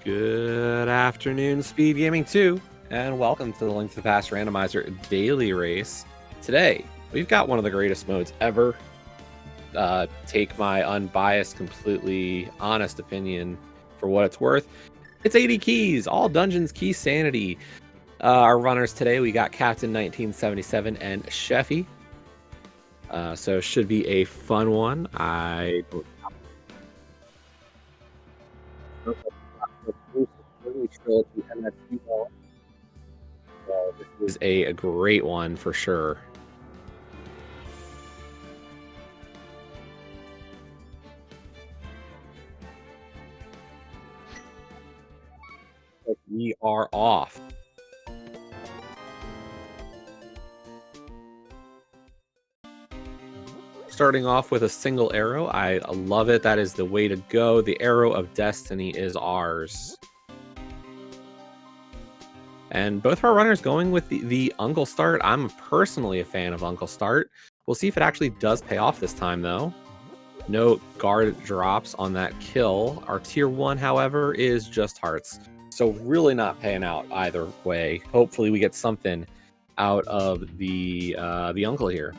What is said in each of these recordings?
Good afternoon, Speed Gaming 2, and welcome to the Link to the Past Randomizer Daily Race. Today, we've got one of the greatest modes ever. Take my unbiased, completely honest opinion for what it's worth. It's 80 keys, all dungeons, Keysanity. Our runners today, we got Captain 1977 and Sheffy. So should be a fun one. This is a great one for sure. We are off. Starting off with a single arrow. I love it. That is the way to go. The arrow of destiny is ours. And both of our runners going with the Uncle Start. I'm personally a fan of Uncle Start. We'll see if it actually does pay off this time, though. No guard drops on that kill. Our tier 1, however, is just hearts. So really not paying out either way. Hopefully we get something out of the Uncle here.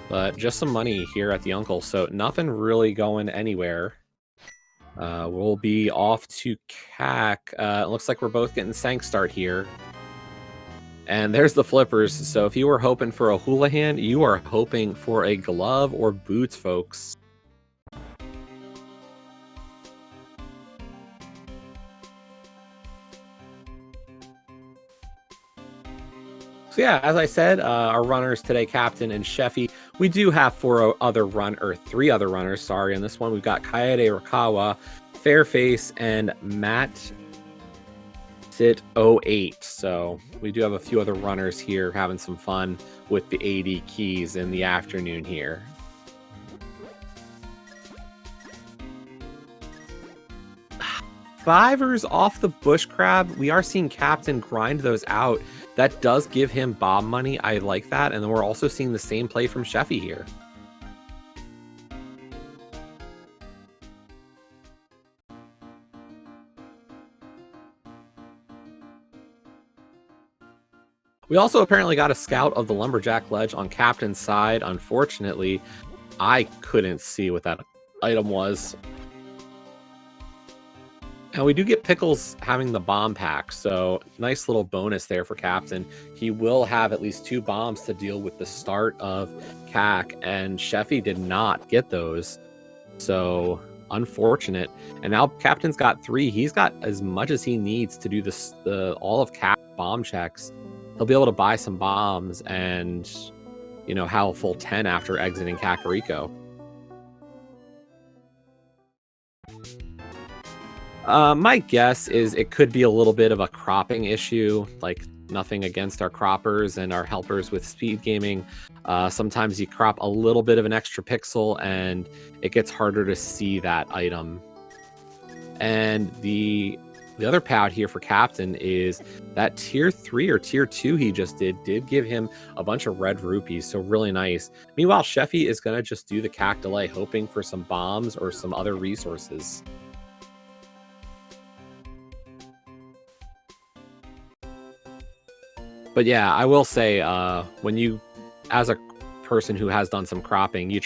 But just some money here at the Uncle, so nothing really going anywhere. We'll be off to CAC. It looks like we're both getting Sank Start here. And there's the flippers. So if you were hoping for a hula hand, you are hoping for a glove or boots, folks. So yeah, as I said, our runners today, Captain and Sheffy. We do have three other runners. Sorry, in this one we've got Kaede Rakawa, Fairface, and Matt Sit 08. So we do have a few other runners here having some fun with the 80 keys in the afternoon here. Fivers off the bush crab. We are seeing Captain grind those out. That does give him Bob money. I like that. And then we're also seeing the same play from Sheffy here. We also apparently got a scout of the Lumberjack Ledge on Captain's side. Unfortunately, I couldn't see what that item was. And we do get Pickles having the bomb pack, so nice little bonus there for Captain. He will have at least 2 bombs to deal with the start of CAC, and Sheffy did not get those. So unfortunate. And now Captain's got 3. He's got as much as he needs to do all of CAC bomb checks. He'll be able to buy some bombs and, have a full 10 after exiting Kakariko. My guess is it could be a little bit of a cropping issue, like nothing against our croppers and our helpers with speed gaming. Sometimes you crop a little bit of an extra pixel and it gets harder to see that item. And the other payout here for Captain is that tier 3 or tier 2 he just did give him a bunch of red rupees, so really nice. Meanwhile, Sheffy is going to just do the CAC delay, hoping for some bombs or some other resources. But yeah, I will say, when you, as a person who has done some cropping, you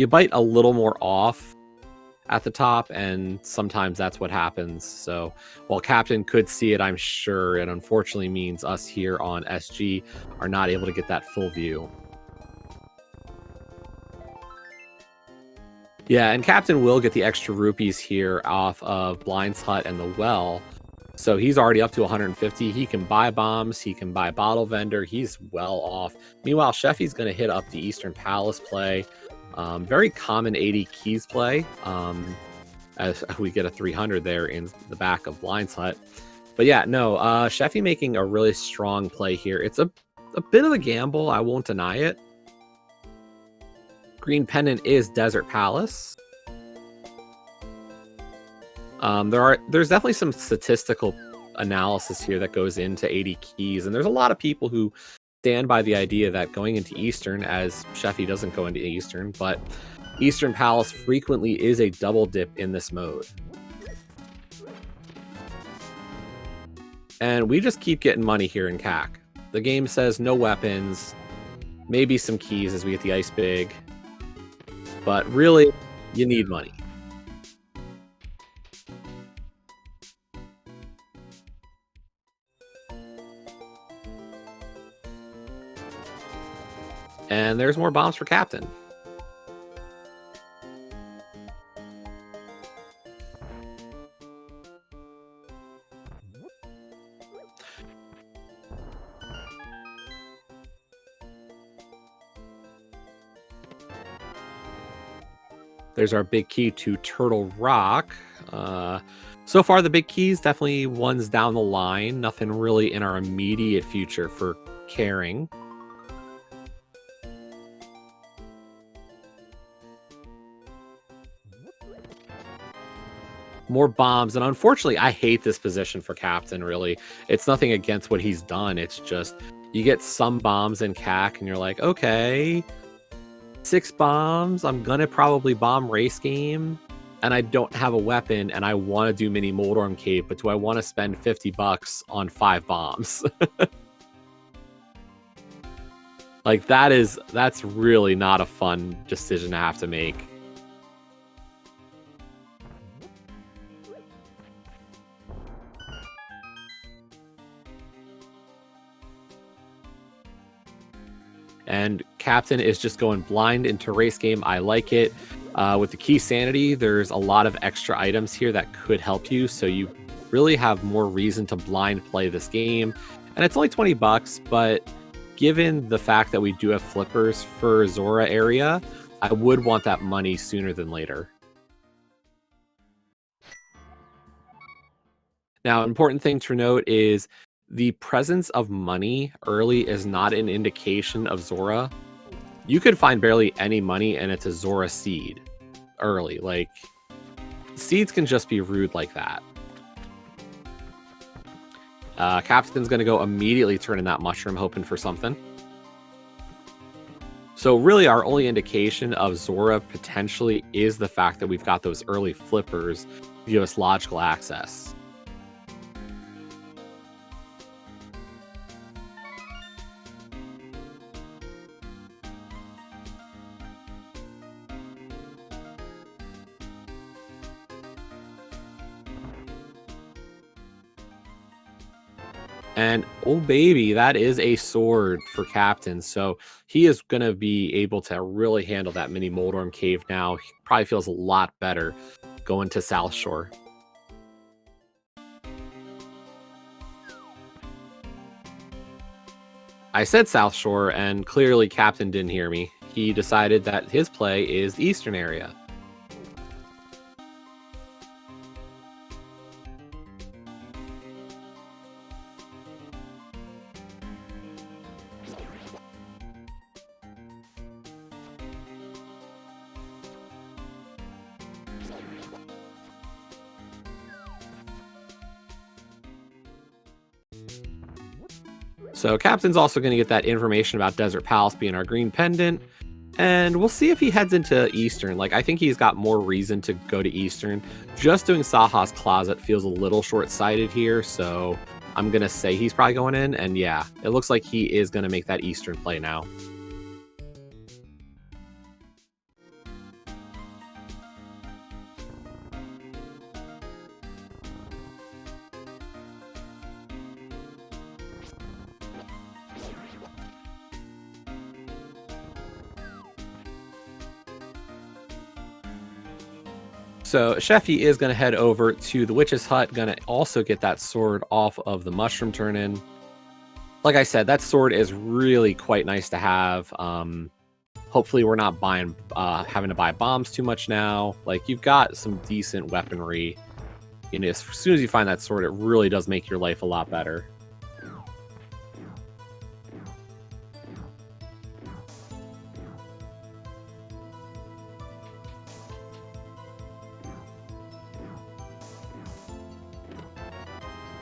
bite a little more off at the top, and sometimes that's what happens. So while Captain could see it, I'm sure it unfortunately means us here on SG are not able to get that full view. Yeah, and Captain will get the extra rupees here off of Blind's Hut and the Well. So he's already up to 150. He can buy bombs. He can buy bottle vendor. He's well off. Meanwhile, Sheffy's going to hit up the Eastern Palace play. Very common 80 keys play. As we get a 300 there in the back of Blind's Hut. But yeah, no, Sheffy making a really strong play here. It's a bit of a gamble. I won't deny it. Green Pendant is Desert Palace. There's definitely some statistical analysis here that goes into 80 keys, and there's a lot of people who stand by the idea that going into Eastern, as Sheffy doesn't go into Eastern, but Eastern Palace frequently is a double dip in this mode. And we just keep getting money here in CAC. The game says no weapons, maybe some keys as we get the Ice Big, but really, you need money. And there's more bombs for Captain. There's our big key to Turtle Rock. So far, the big keys definitely ones down the line. Nothing really in our immediate future for caring. More bombs, and unfortunately, I hate this position for Captain, really. It's nothing against what he's done. It's just, you get some bombs in CAC, and you're like, okay, 6 bombs, I'm gonna probably bomb Race Game, and I don't have a weapon, and I want to do Mini Moldorm Cave, but do I want to spend 50 bucks on 5 bombs? Like, that's really not a fun decision to have to make. And Captain is just going blind into Race Game. I like it. With the Keysanity, there's a lot of extra items here that could help you, so you really have more reason to blind play this game. And it's only 20 bucks, but given the fact that we do have flippers for Zora area, I would want that money sooner than later. Now, important thing to note is the presence of money early is not an indication of Zora. You could find barely any money and it's a Zora seed early. Like, seeds can just be rude like that. Captain's going to go immediately turn in that mushroom, hoping for something. So really our only indication of Zora potentially is the fact that we've got those early flippers to give us logical access. And oh baby, that is a sword for Captain. So he is going to be able to really handle that mini Moldorm Cave now. He probably feels a lot better going to South Shore. I said South Shore, and clearly Captain didn't hear me. He decided that his play is the Eastern area. So Captain's also going to get that information about Desert Palace being our green pendant. And we'll see if he heads into Eastern. Like, I think he's got more reason to go to Eastern. Just doing Saha's Closet feels a little short-sighted here, so I'm going to say he's probably going in. And yeah, it looks like he is going to make that Eastern play now. So Sheffy is going to head over to the Witch's Hut, going to also get that sword off of the Mushroom Turn-In. Like I said, that sword is really quite nice to have. Hopefully we're not having to buy bombs too much now. Like, you've got some decent weaponry. And as soon as you find that sword, it really does make your life a lot better.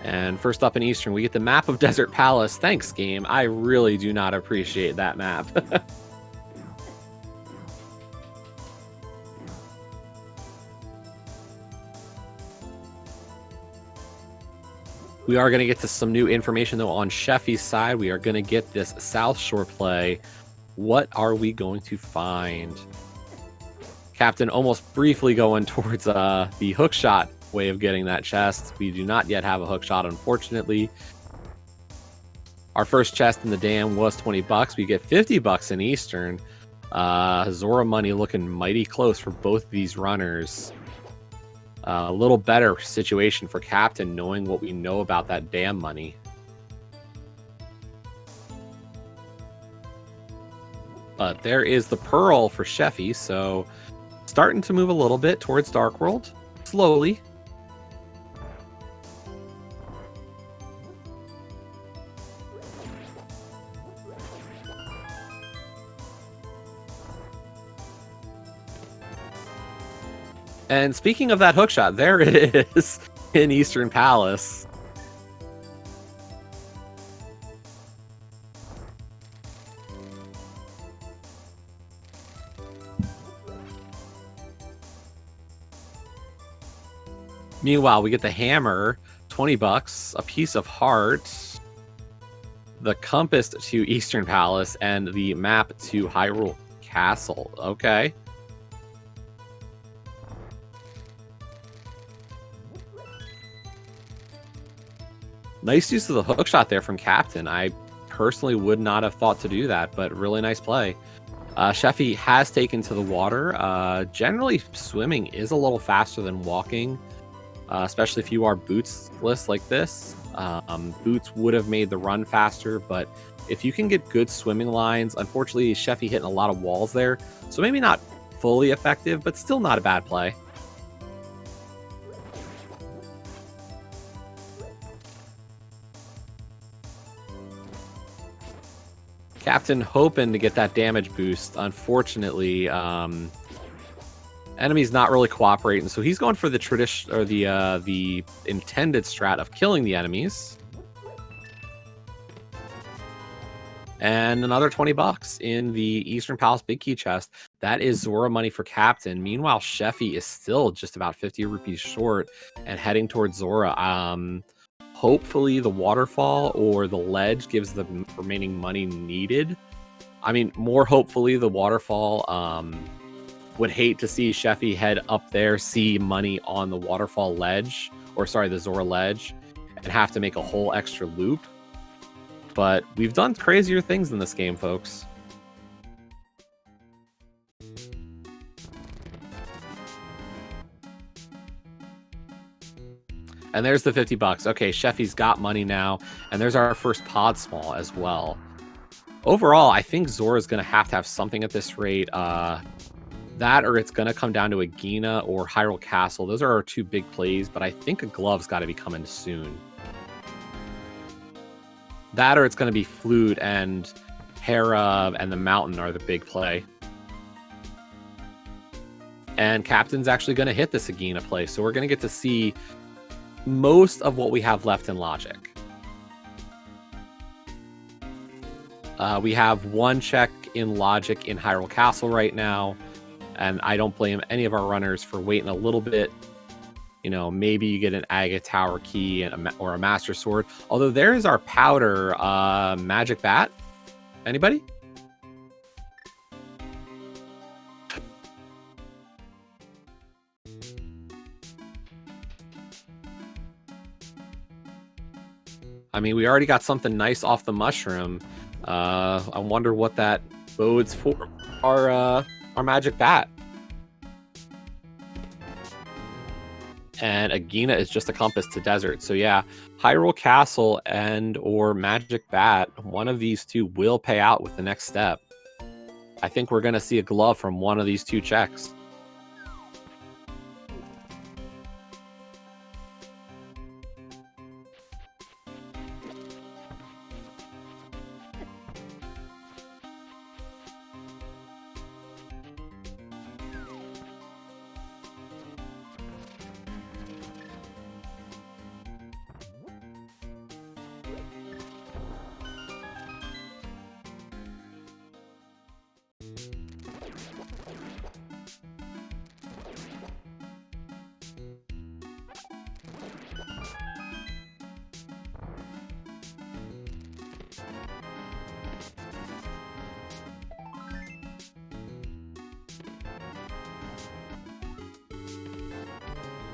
And first up in Eastern, we get the map of Desert Palace. Thanks, game. I really do not appreciate that map. We are going to get to some new information, though, on Sheffy's side. We are going to get this South Shore play. What are we going to find? Captain almost briefly going towards the hook shot way of getting that chest. We do not yet have a hook shot, unfortunately. Our first chest in the dam was 20 bucks. We get 50 bucks in Eastern. Zora money looking mighty close for both of these runners. A little better situation for Captain, knowing what we know about that dam money. But there is the Pearl for Sheffy, so starting to move a little bit towards Dark World, slowly. And speaking of that hookshot, there it is in Eastern Palace. Meanwhile, we get the hammer, 20 bucks, a piece of heart, the compass to Eastern Palace, and the map to Hyrule Castle. Okay. Nice use of the hookshot there from Captain. I personally would not have thought to do that, but really nice play. Sheffy has taken to the water. Generally, swimming is a little faster than walking, especially if you are bootsless like this. Boots would have made the run faster, but if you can get good swimming lines, unfortunately, Sheffy hitting a lot of walls there, so maybe not fully effective, but still not a bad play. Captain hoping to get that damage boost. Unfortunately, enemy's not really cooperating, so he's going for the tradition or the intended strat of killing the enemies. And another 20 bucks in the Eastern Palace Big Key chest. That is Zora money for Captain. Meanwhile, Sheffy is still just about 50 rupees short and heading towards Zora. Hopefully the waterfall or the ledge gives the remaining money needed. I mean, more hopefully the waterfall. Would hate to see Sheffy head up there, see money on the waterfall ledge, or sorry, the Zora ledge, and have to make a whole extra loop. But we've done crazier things in this game, folks. And there's the 50 bucks. Okay, Sheffy's got money now. And there's our first pod small as well. Overall, I think Zora's going to have something at this rate. That or it's going to come down to a Gina or Hyrule Castle. Those are our two big plays, but I think a glove's got to be coming soon. That or it's going to be Flute and Hera and the Mountain are the big play. And Captain's actually going to hit this Agina play, so we're going to get to see most of what we have left in Logic. We have one check in Logic in Hyrule Castle right now, and I don't blame any of our runners for waiting a little bit. You know, maybe you get an Agate Tower key and or a Master Sword. Although there is our powder magic bat. Anybody? I mean, we already got something nice off the mushroom. I wonder what that bodes for our magic bat. And Agina is just a compass to desert. So yeah, Hyrule Castle and or Magic Bat, one of these two will pay out with the next step. I think we're going to see a glove from one of these two checks.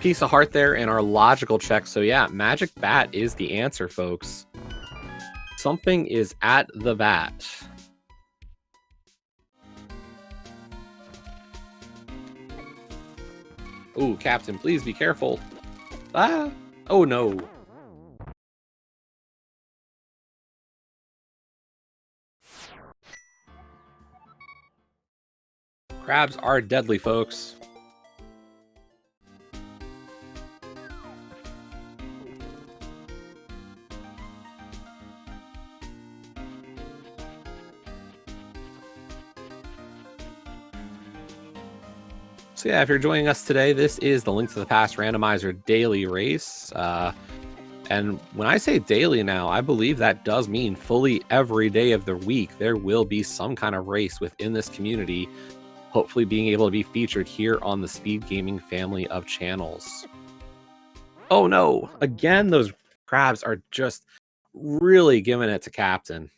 piece of heart there in our logical check. So yeah, Magic Bat is the answer, folks. Something is at the bat. Oh, Captain, please be careful. Ah! Oh no. Crabs are deadly, folks. So yeah, if you're joining us today, this is the Link to the Past Randomizer daily race. And when I say daily now, I believe that does mean fully every day of the week, there will be some kind of race within this community, hopefully being able to be featured here on the Speed Gaming family of channels. Oh no, again, those crabs are just really giving it to Captain.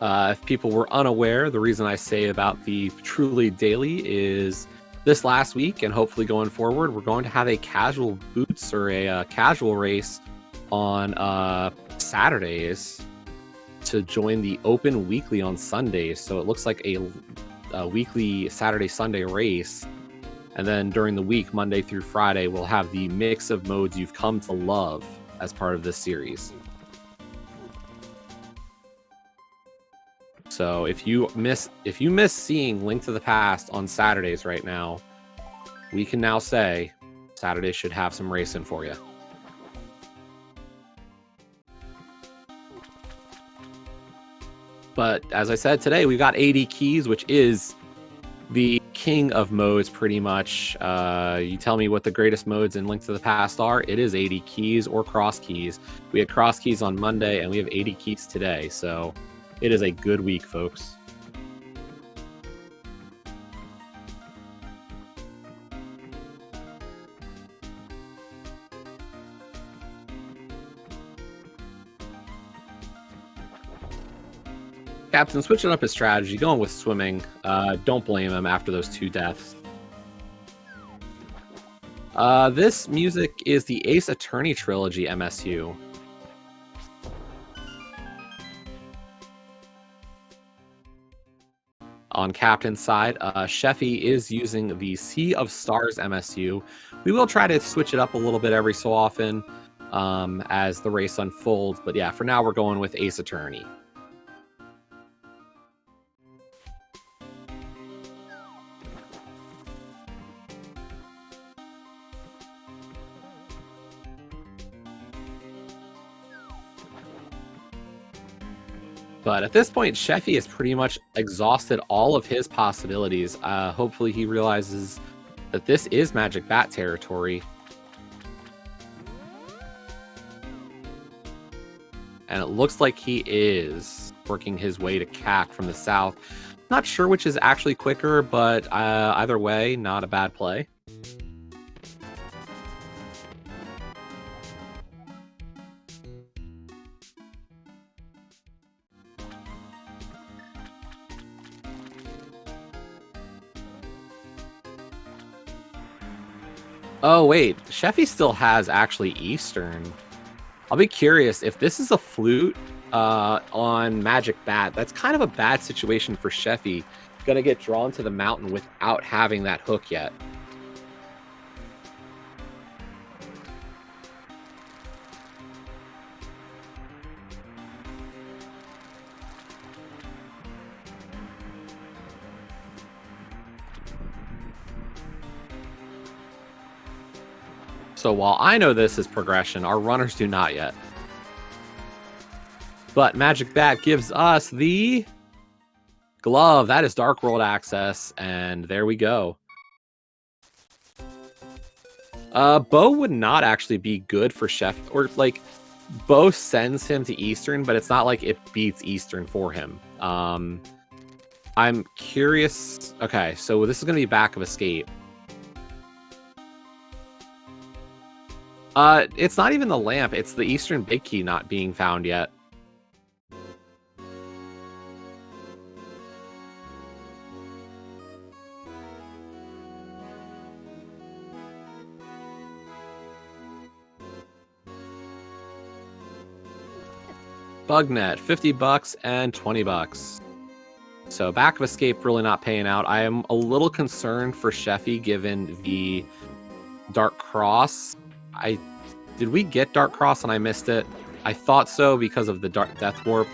If people were unaware, the reason I say about the truly daily is this last week and hopefully going forward, we're going to have a casual boots or a casual race on Saturdays to join the open weekly on Sundays. So it looks like a weekly Saturday-Sunday race. And then during the week, Monday through Friday, we'll have the mix of modes you've come to love as part of this series. So if you miss seeing Link to the Past on Saturdays right now, we can now say Saturday should have some racing for you. But as I said today, we've got 80 keys, which is the king of modes pretty much. You tell me what the greatest modes in Link to the Past are. It is 80 keys or cross keys. We had cross keys on Monday and we have 80 keys today. So it is a good week, folks. Captain switching up his strategy, going with swimming. Don't blame him after those 2 deaths. This music is the Ace Attorney Trilogy MSU. On Captain's side, Sheffy is using the Sea of Stars MSU. We will try to switch it up a little bit every so often as the race unfolds. But yeah, for now, we're going with Ace Attorney. But at this point, Sheffy has pretty much exhausted all of his possibilities. Hopefully he realizes that this is Magic Bat territory. And it looks like he is working his way to Cack from the south. Not sure which is actually quicker, but either way, not a bad play. Oh, wait. Sheffy still has actually Eastern. I'll be curious if this is a flute on Magic Bat. That's kind of a bad situation for Sheffy. Gonna get drawn to the mountain without having that hook yet. So while I know this is progression, our runners do not yet. But Magic Bat gives us the glove. That is Dark World access, and there we go. Bo would not actually be good for Chef, or like Bo sends him to Eastern, but it's not like it beats Eastern for him. I'm curious. Okay, so this is going to be back of escape. It's not even the lamp. It's the Eastern Big Key not being found yet. Bugnet, $50 and $20. So Back of Escape really not paying out. I am a little concerned for Sheffy given the Dark Cross. Did we get Dark Cross and I missed it? I thought so because of the Death Warp.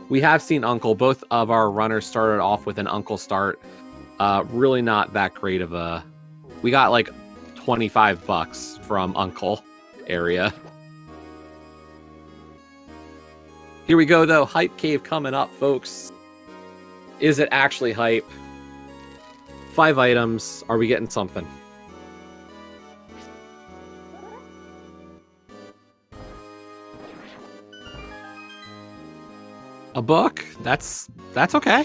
We have seen Uncle. Both of our runners started off with an Uncle start. Really not that great of a... We got like $25 from Uncle area. Here we go, though. Hype Cave coming up, folks. Is it actually hype? 5 items. Are we getting something? A book? That's okay.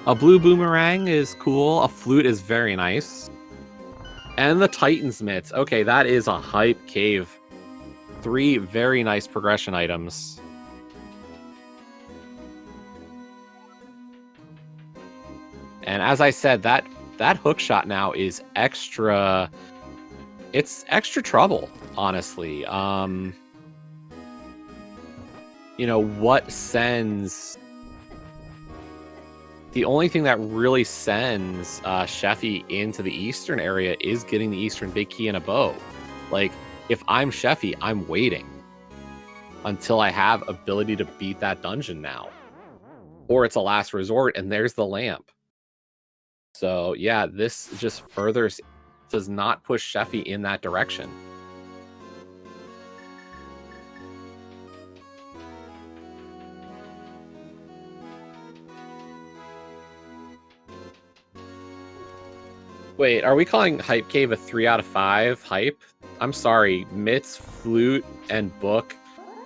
A blue boomerang is cool. A flute is very nice. And the Titan's mitts. Okay, that is a hype cave. 3 very nice progression items. And as I said, that hook shot now is extra... It's extra trouble, honestly. You know, what sends... The only thing that really sends Sheffy into the Eastern area is getting the Eastern Big Key and a bow. Like, if I'm Sheffy, I'm waiting until I have ability to beat that dungeon now. Or it's a last resort, and there's the lamp. So, yeah, this just further does not push Sheffy in that direction. Wait, are we calling Hype Cave a 3 out of 5 hype? I'm sorry, Mitts, Flute, and Book.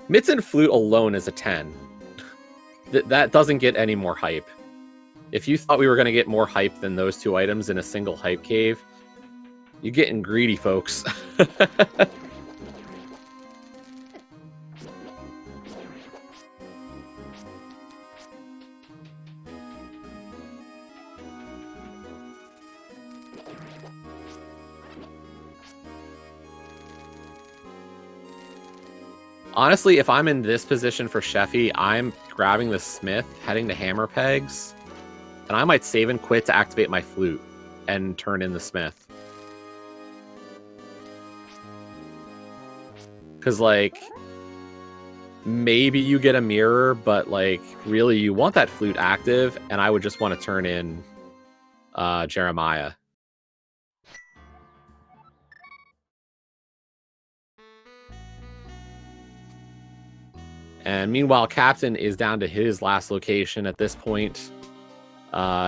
Mitts and Flute alone is a 10. That doesn't get any more hype. If you thought we were going to get more hype than those 2 items in a single Hype Cave, you're getting greedy, folks. Honestly, if I'm in this position for Sheffy, I'm grabbing the Smith, heading to Hammer Pegs, and I might save and quit to activate my Flute and turn in the Smith. Because, like, maybe you get a mirror, but, like, really you want that Flute active, and I would just want to turn in Jeremiah. And meanwhile, Captain is down to his last location at this point.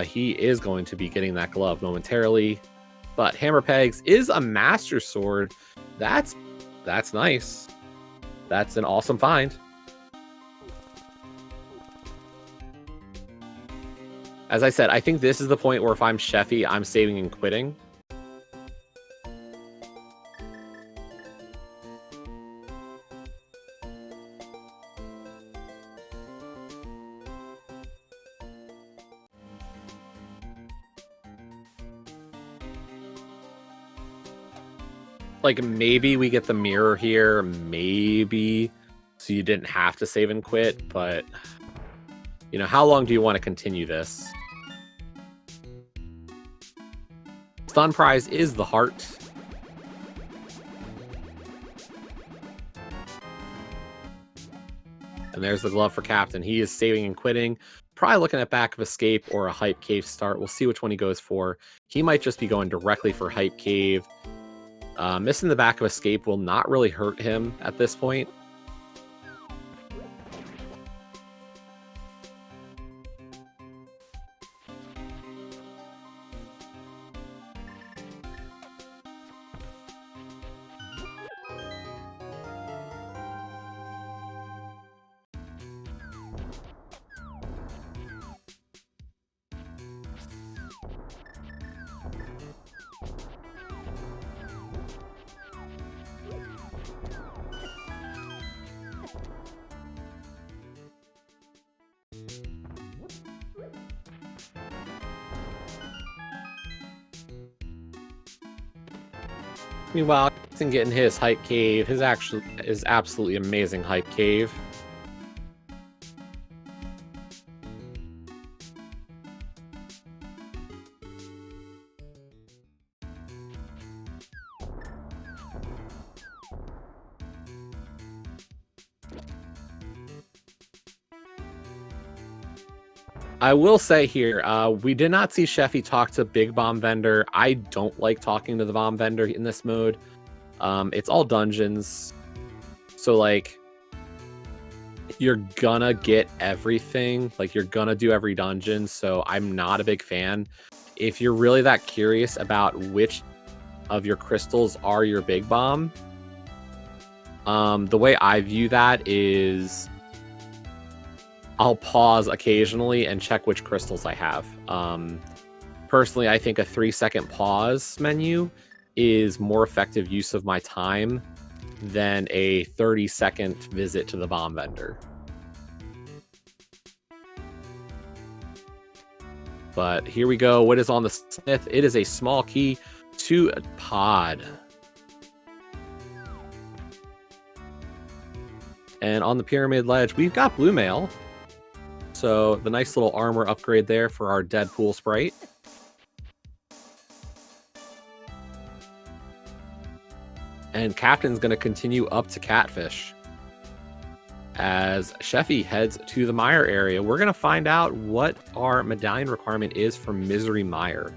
He is going to be getting that glove momentarily. But Hammer Pegs is a Master Sword. That's nice. That's an awesome find. As I said, I think this is the point where if I'm Sheffy, I'm saving and quitting. Like, maybe we get the mirror here, maybe, so you didn't have to save and quit, but, you know, how long do you want to continue this? Stun prize is the heart. And there's the glove for Captain. He is saving and quitting. Probably looking at Back of Escape or a Hype Cave start. We'll see which one he goes for. He might just be going directly for Hype Cave. Missing the Back of Escape will not really hurt him at this point. Meanwhile, Captain getting his hype cave, his actually is absolutely amazing hype cave. I will say here, we did not see Sheffy talk to Big Bomb Vendor. I don't like talking to the Bomb Vendor in this mode. It's all dungeons. So, like, you're gonna get everything. Like, you're gonna do every dungeon. So, I'm not a big fan. If you're really that curious about which of your crystals are your Big Bomb, the way I view that is I'll pause occasionally and check which crystals I have. Personally, I think a 3-second pause menu is more effective use of my time than a 30-second visit to the bomb vendor. But here we go. What is on the smith? It is a small key to a pod. And on the pyramid ledge, we've got blue mail. So the nice little armor upgrade there for our Deadpool sprite. And Captain's going to continue up to Catfish. As Sheffy heads to the Mire area, we're going to find out what our medallion requirement is for Misery Mire.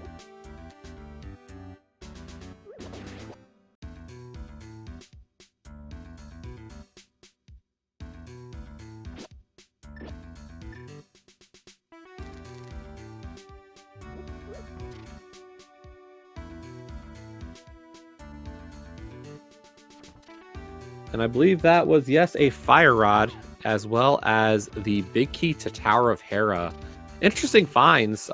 And I believe that was, yes, a fire rod, as well as the big key to Tower of Hera. Interesting finds.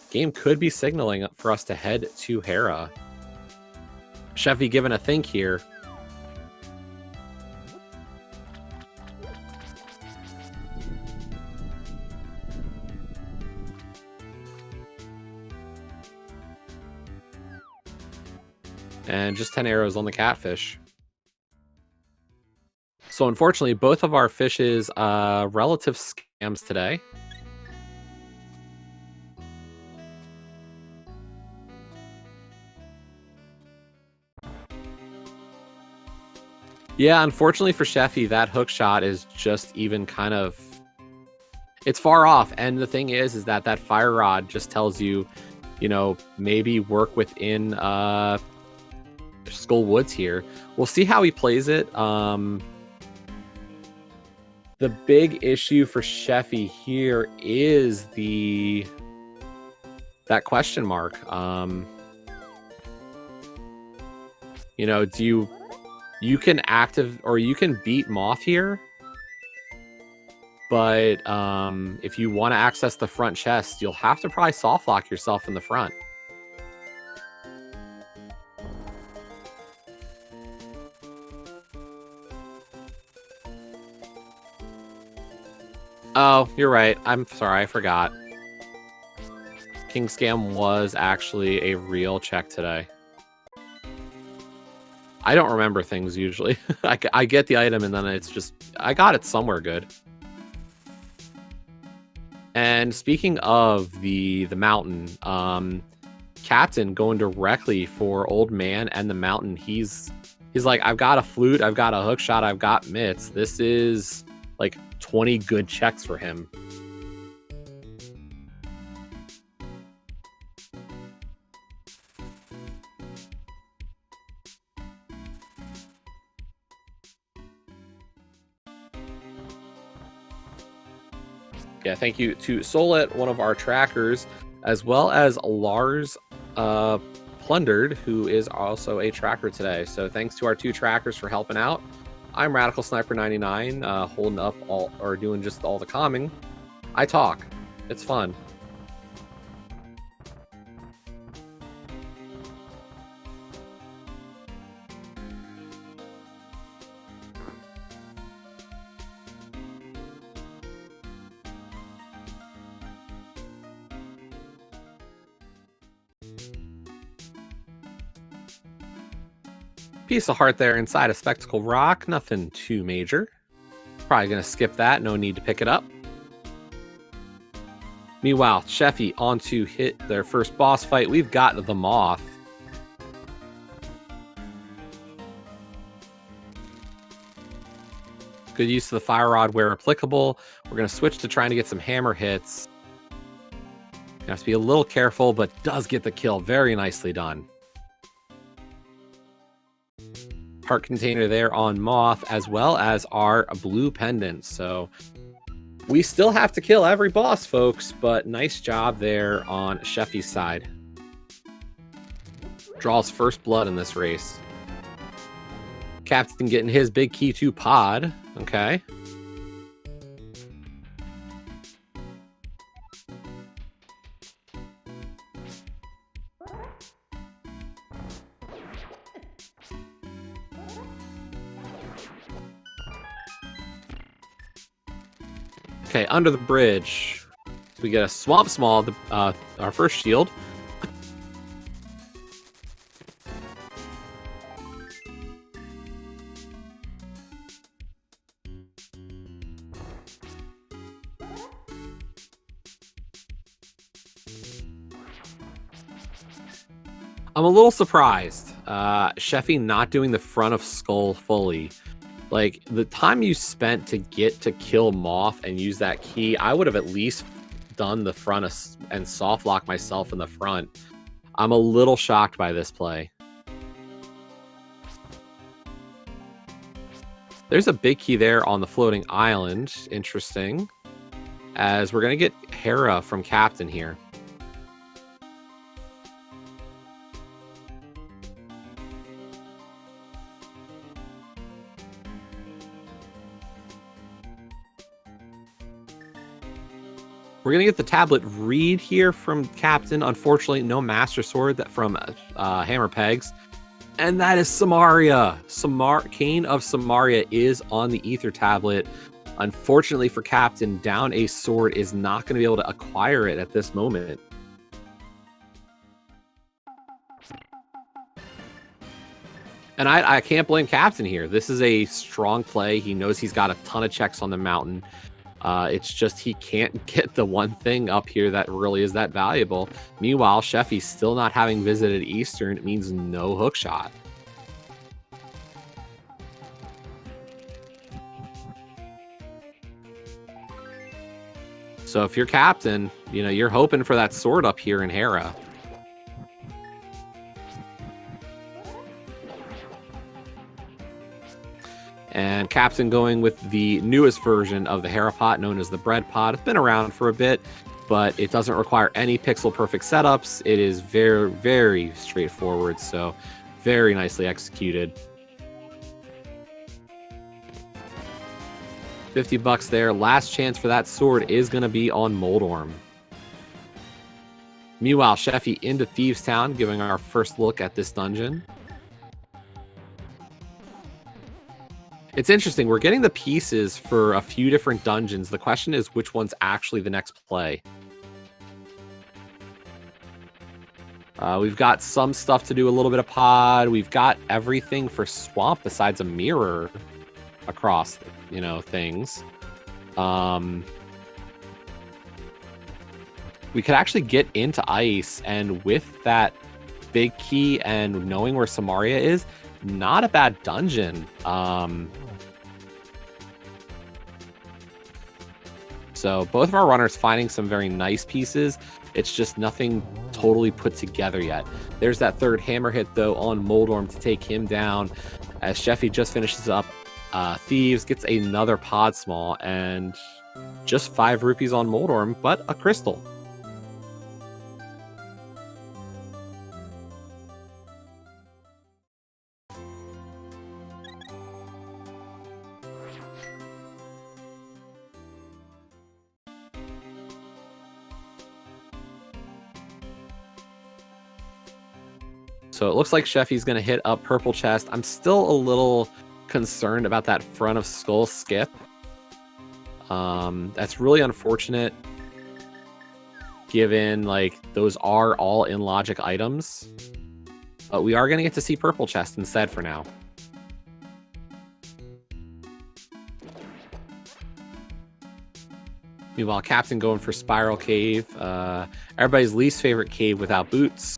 Game could be signaling for us to head to Hera. Sheffy given a think here. And just 10 arrows on the Catfish. So unfortunately, both of our fishes relative scams today. Yeah, unfortunately for Sheffy, that hook shot is just even kind of... It's far off. And the thing is that that fire rod just tells you, you know, maybe work within Skull Woods here. We'll see how he plays it. The big issue for Sheffy here is that question mark. You know, you can you can beat Moth here, but if you want to access the front chest, you'll have to probably soft lock yourself in the front. Oh, you're right. I'm sorry, I forgot. King Scam was actually a real check today. I don't remember things usually. I get the item and then it's just... I got it somewhere good. And speaking of the mountain, Captain going directly for Old Man and the mountain. He's like, I've got a flute, I've got a hook shot, I've got mitts. This is like 20 good checks for him. Yeah, thank you to Solet, one of our trackers, as well as Lars Plundered, who is also a tracker today. So thanks to our 2 trackers for helping out. I'm Radical Sniper 99, holding up doing just all the calming. I talk. It's fun. Piece of heart there inside a spectacle rock. Nothing too major. Probably going to skip that. No need to pick it up. Meanwhile, Sheffy on to hit their first boss fight. We've got the Moth. Good use of the Fire Rod where applicable. We're going to switch to trying to get some hammer hits. You have to be a little careful, but does get the kill. Very nicely done. Heart container there on Moth, as well as our blue pendant. So we still have to kill every boss, folks, but nice job there on Sheffy's side. Draws first blood in this race. Captain getting his big key to pod. Okay. Okay, under the bridge. We get a Swamp Small, our first shield. I'm a little surprised. Sheffy not doing the front of skull fully. Like, the time you spent to get to kill Moth and use that key, I would have at least done the front and soft lock myself in the front. I'm a little shocked by this play. There's a big key there on the floating island. Interesting. As we're going to get Hera from Captain here. We're going to get the tablet read here from Captain. Unfortunately, no Master Sword from Hammer Pegs. And that is Samaria. Kane of Samaria is on the Ether tablet. Unfortunately for Captain, down a sword is not going to be able to acquire it at this moment. And I can't blame Captain here. This is a strong play. He knows he's got a ton of checks on the mountain. It's just he can't get the one thing up here that really is that valuable. Meanwhile, Sheffy still not having visited Eastern. It means no hook shot. So if you're Captain, you know, you're hoping for that sword up here in Hera. And Captain going with the newest version of the Hera pot, known as the Bread pot. It's been around for a bit, but it doesn't require any pixel-perfect setups. It is very, very straightforward, so very nicely executed. $50 there. Last chance for that sword is going to be on Moldorm. Meanwhile, Sheffy into Thieves Town, giving our first look at this dungeon. It's interesting. We're getting the pieces for a few different dungeons. The question is which one's actually the next play. We've got some stuff to do, a little bit of pod. We've got everything for Swamp besides a mirror across, you know, things. We could actually get into ice, and with that big key and knowing where Samaria is, not a bad dungeon. So both of our runners finding some very nice pieces. It's just nothing totally put together yet. There's that third hammer hit, though, on Moldorm to take him down. As Sheffy just finishes up Thieves, gets another pod small, and just 5 rupees on Moldorm, but a crystal. So it looks like Sheffy's going to hit up Purple Chest. I'm still a little concerned about that front of skull skip. That's really unfortunate, given like those are all in logic items. But we are going to get to see Purple Chest instead for now. Meanwhile, Captain going for Spiral Cave. Everybody's least favorite cave without boots.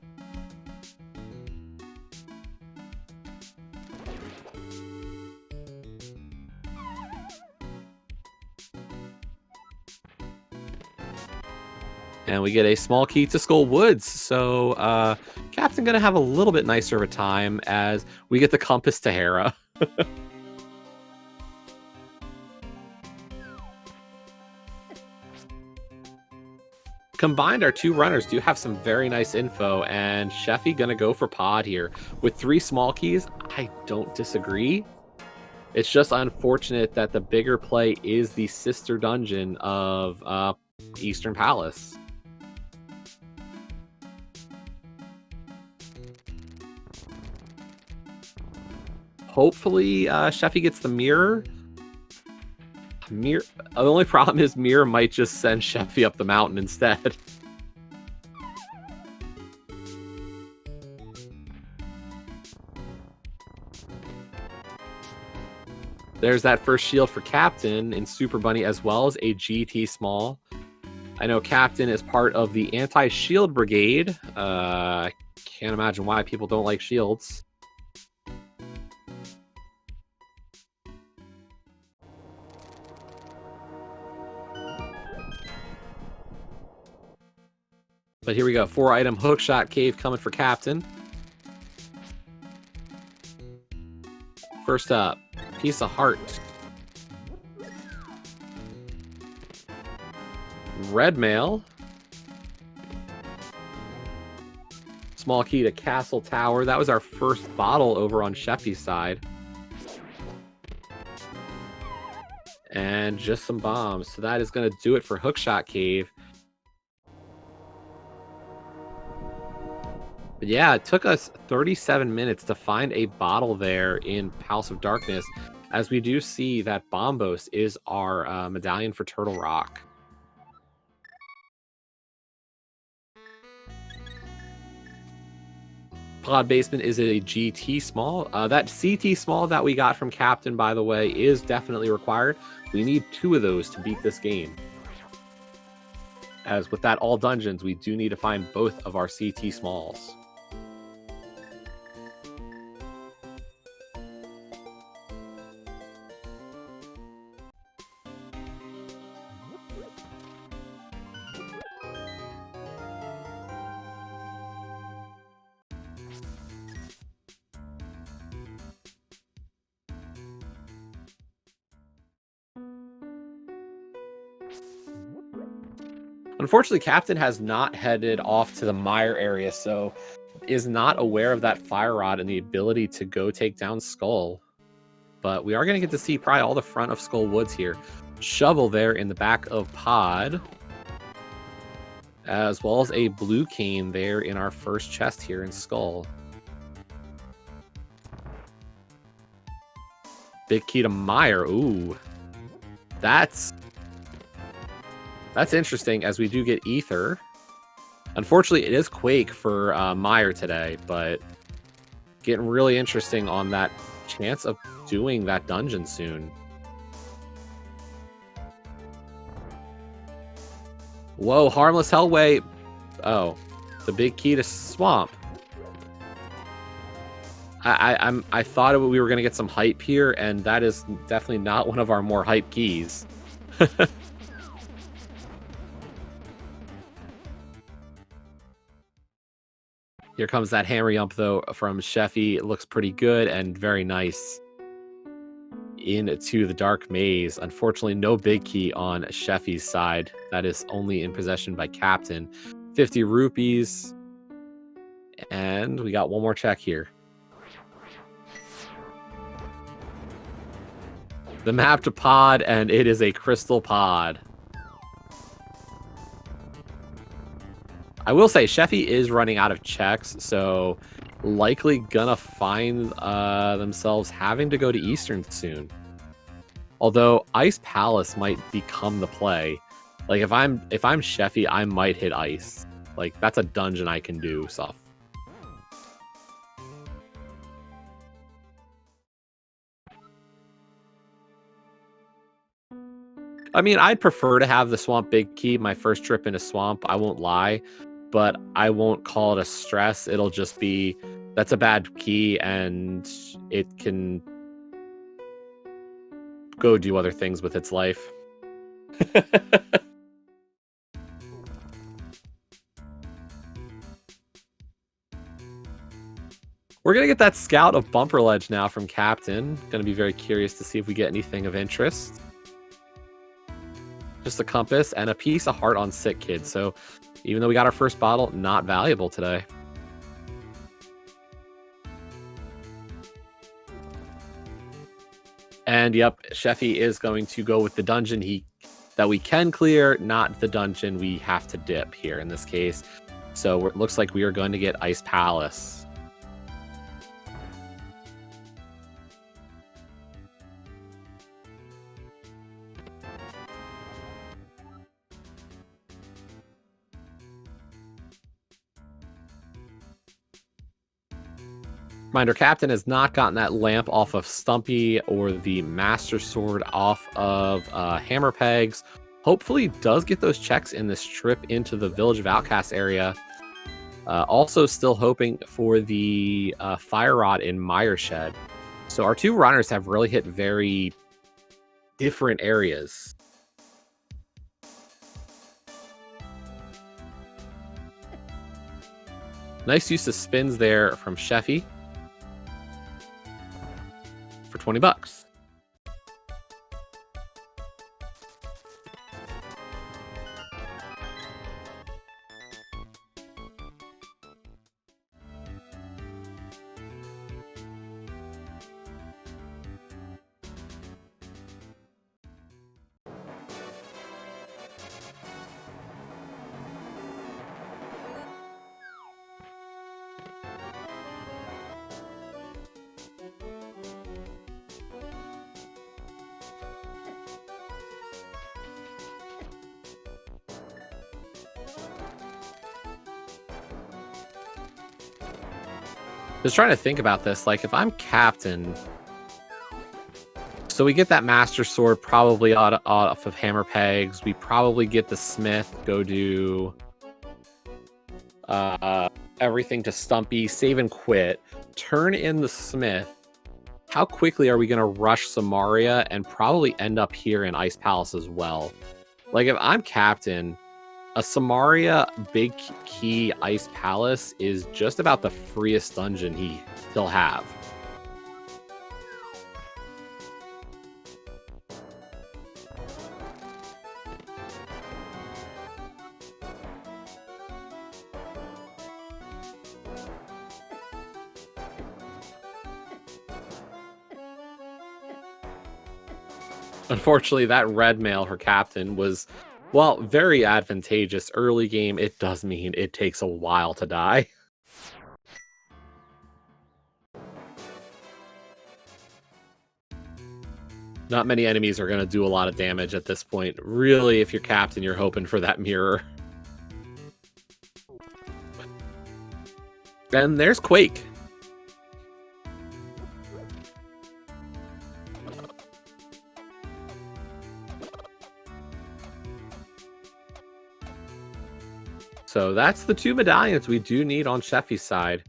And we get a small key to Skull Woods. So Captain going to have a little bit nicer of a time as we get the compass to Hera. Combined, our two runners do have some very nice info, and Sheffy going to go for Pod here. With 3 small keys, I don't disagree. It's just unfortunate that the bigger play is the sister dungeon of Eastern Palace. Hopefully, Sheffy gets the mirror. The only problem is mirror might just send Sheffy up the mountain instead. There's that first shield for Captain in Super Bunny, as well as a GT small. I know Captain is part of the anti-shield brigade. I can't imagine why people don't like shields. But here we go. 4-item hookshot cave coming for Captain. First up, piece of heart. Red mail. Small key to Castle Tower. That was our first bottle over on Sheffy's side. And just some bombs. So that is going to do it for hookshot cave. But yeah, it took us 37 minutes to find a bottle there in House of Darkness, as we do see that Bombos is our medallion for Turtle Rock. Pod Basement is a GT small. That CT small that we got from Captain, by the way, is definitely required. We need 2 of those to beat this game. As with that all dungeons, we do need to find both of our CT smalls. Unfortunately, Captain has not headed off to the Mire area, so is not aware of that Fire Rod and the ability to go take down Skull. But we are going to get to see probably all the front of Skull Woods here. Shovel there in the back of Pod, as well as a blue cane there in our first chest here in Skull. Big key to Mire. Ooh, that's interesting, as we do get Ether. Unfortunately, it is Quake for Mire today, but getting really interesting on that chance of doing that dungeon soon. Whoa, Harmless Hellway. Oh, the big key to Swamp. I thought we were going to get some hype here, and that is definitely not one of our more hype keys. Here comes that hammer yump, though, from Sheffy. It looks pretty good and very nice. Into the Dark Maze. Unfortunately, no big key on Sheffy's side. That is only in possession by Captain. 50 rupees. And we got one more check here. The map to Pod, and it is a crystal pod. I will say, Sheffy is running out of checks, so likely gonna find themselves having to go to Eastern soon. Although Ice Palace might become the play. Like if I'm Sheffy, I might hit Ice. Like that's a dungeon I can do stuff. I mean, I'd prefer to have the Swamp Big Key my first trip in a swamp, I won't lie, but I won't call it a stress. It'll just be, that's a bad key, and it can go do other things with its life. We're going to get that Scout of Bumper Ledge now from Captain. Going to be very curious to see if we get anything of interest. Just a compass and a piece of heart on Sick Kid. So even though we got our first bottle, not valuable today. And yep, Sheffy is going to go with the dungeon that we can clear, not the dungeon we have to dip here in this case. So it looks like we are going to get Ice Palace. Reminder, Captain has not gotten that lamp off of Stumpy or the Master Sword off of Hammer Pegs. Hopefully does get those checks in this trip into the Village of Outcasts area. Also still hoping for the Fire Rod in Mire Shed. So our two runners have really hit very different areas. Nice use of spins there from Sheffy. For 20 bucks. Just trying to think about this. Like, if I'm Captain, so we get that Master Sword probably off of Hammer Pegs. We probably get the Smith, go do everything to Stumpy, save and quit, turn in the Smith. How quickly are we going to rush Samaria and probably end up here in Ice Palace as well? Like, if I'm Captain, a Samaria Big Key Ice Palace is just about the freest dungeon he'll have. Unfortunately, that red mail for Captain was, well, very advantageous. Early game, it does mean it takes a while to die. Not many enemies are going to do a lot of damage at this point. Really, if you're Captain, you're hoping for that mirror. And there's Quake. So that's the two medallions we do need on Sheffy's side.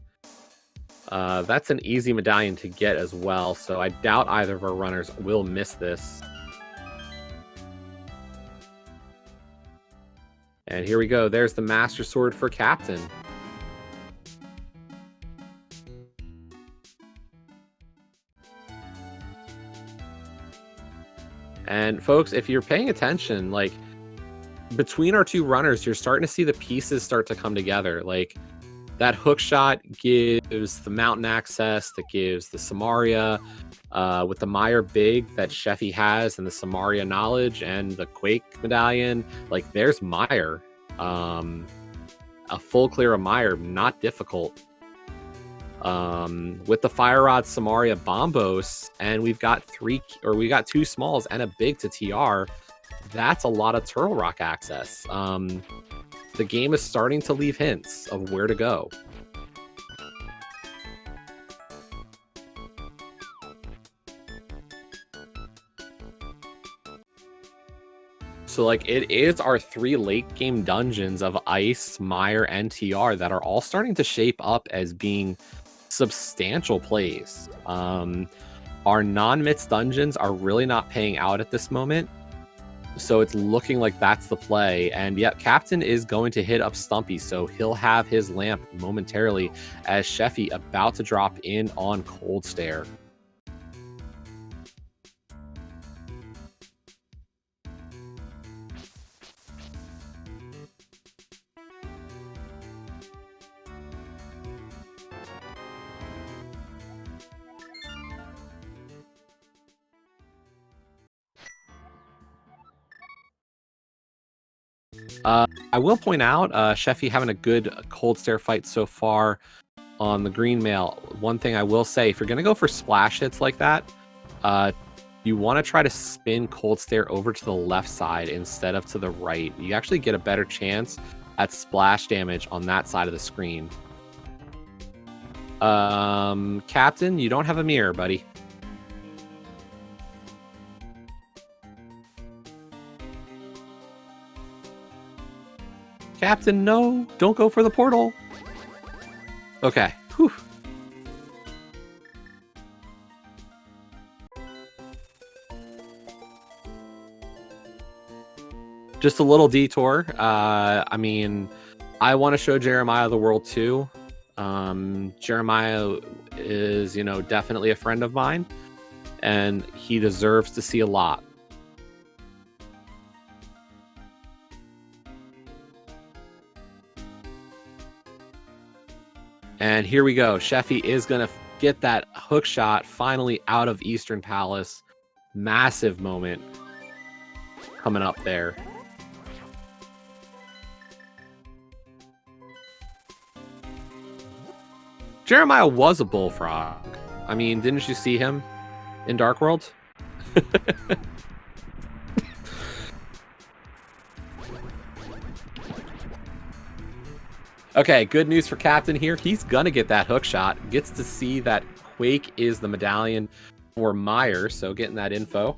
That's an easy medallion to get as well, so I doubt either of our runners will miss this. And here we go. There's the Master Sword for Captain. And folks, if you're paying attention, like, between our two runners, you're starting to see the pieces start to come together. Like, that hook shot gives the mountain access, that gives the Samaria, with the Mire Big that Sheffy has, and the Samaria knowledge, and the Quake medallion. Like, there's Mire. A full clear of Mire, not difficult. With the Fire Rod, Samaria, Bombos, and we've got two smalls and a big to TR. That's a lot of Turtle Rock access. The game is starting to leave hints of where to go. So, like, it is our 3 late game dungeons of Ice, Mire, and TR that are all starting to shape up as being substantial plays. Our non-Mitts dungeons are really not paying out at this moment. So it's looking like that's the play. And yet, Captain is going to hit up Stumpy, so he'll have his lamp momentarily as Sheffy about to drop in on Cold Stare. I will point out, Sheffy having a good Cold Stare fight so far on the green mail. One thing I will say, if you're going to go for splash hits like that, you want to try to spin Cold Stare over to the left side instead of to the right. You actually get a better chance at splash damage on that side of the screen. Captain, you don't have a mirror, buddy. Captain, no, don't go for the portal. Okay. Whew. Just a little detour. I mean, I want to show Jeremiah the world too. Jeremiah is, definitely a friend of mine, and he deserves to see a lot. And here we go. Sheffy is going to get that hook shot finally out of Eastern Palace. Massive moment coming up there. Jeremiah was a bullfrog. I mean, didn't you see him in Dark World? Okay, good news for Captain here. He's going to get that hook shot. Gets to see that Quake is the medallion for Mire, so getting that info.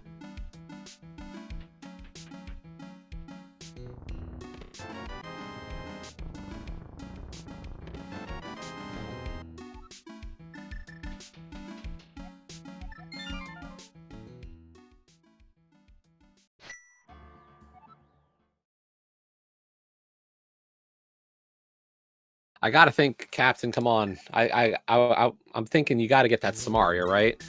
I gotta think, Captain. Come on, I'm thinking you got to get that Samaria, right?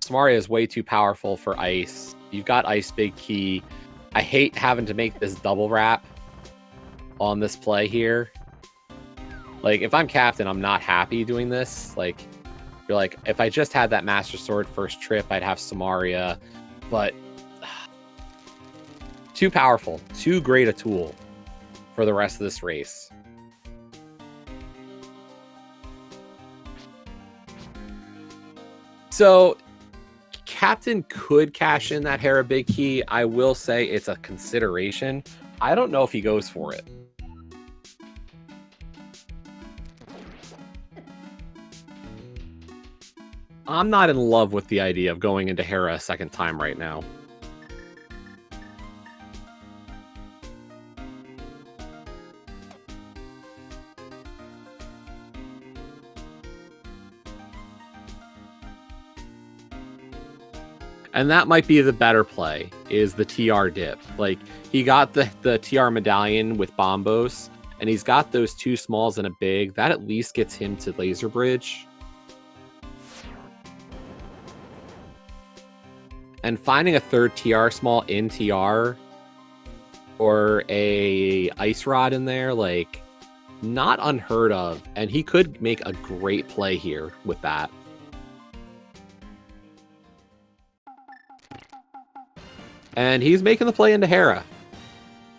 Samaria is way too powerful for Ice. You've got Ice Big Key. I hate having to make this double wrap on this play here. Like, if I'm Captain, I'm not happy doing this. Like, you're like, if I just had that Master Sword first trip, I'd have Samaria, but too powerful, too great a tool for the rest of this race. So Captain could cash in that Hera Big Key. I will say it's a consideration. I don't know if he goes for it. I'm not in love with the idea of going into Hera a second time right now. And that might be the better play, is the TR dip. Like, he got the TR medallion with Bombos, and he's got those 2 smalls and a big. That at least gets him to Laser Bridge. And finding a 3rd TR small in TR or a Ice Rod in there, like, not unheard of. And he could make a great play here with that. And he's making the play into Hera.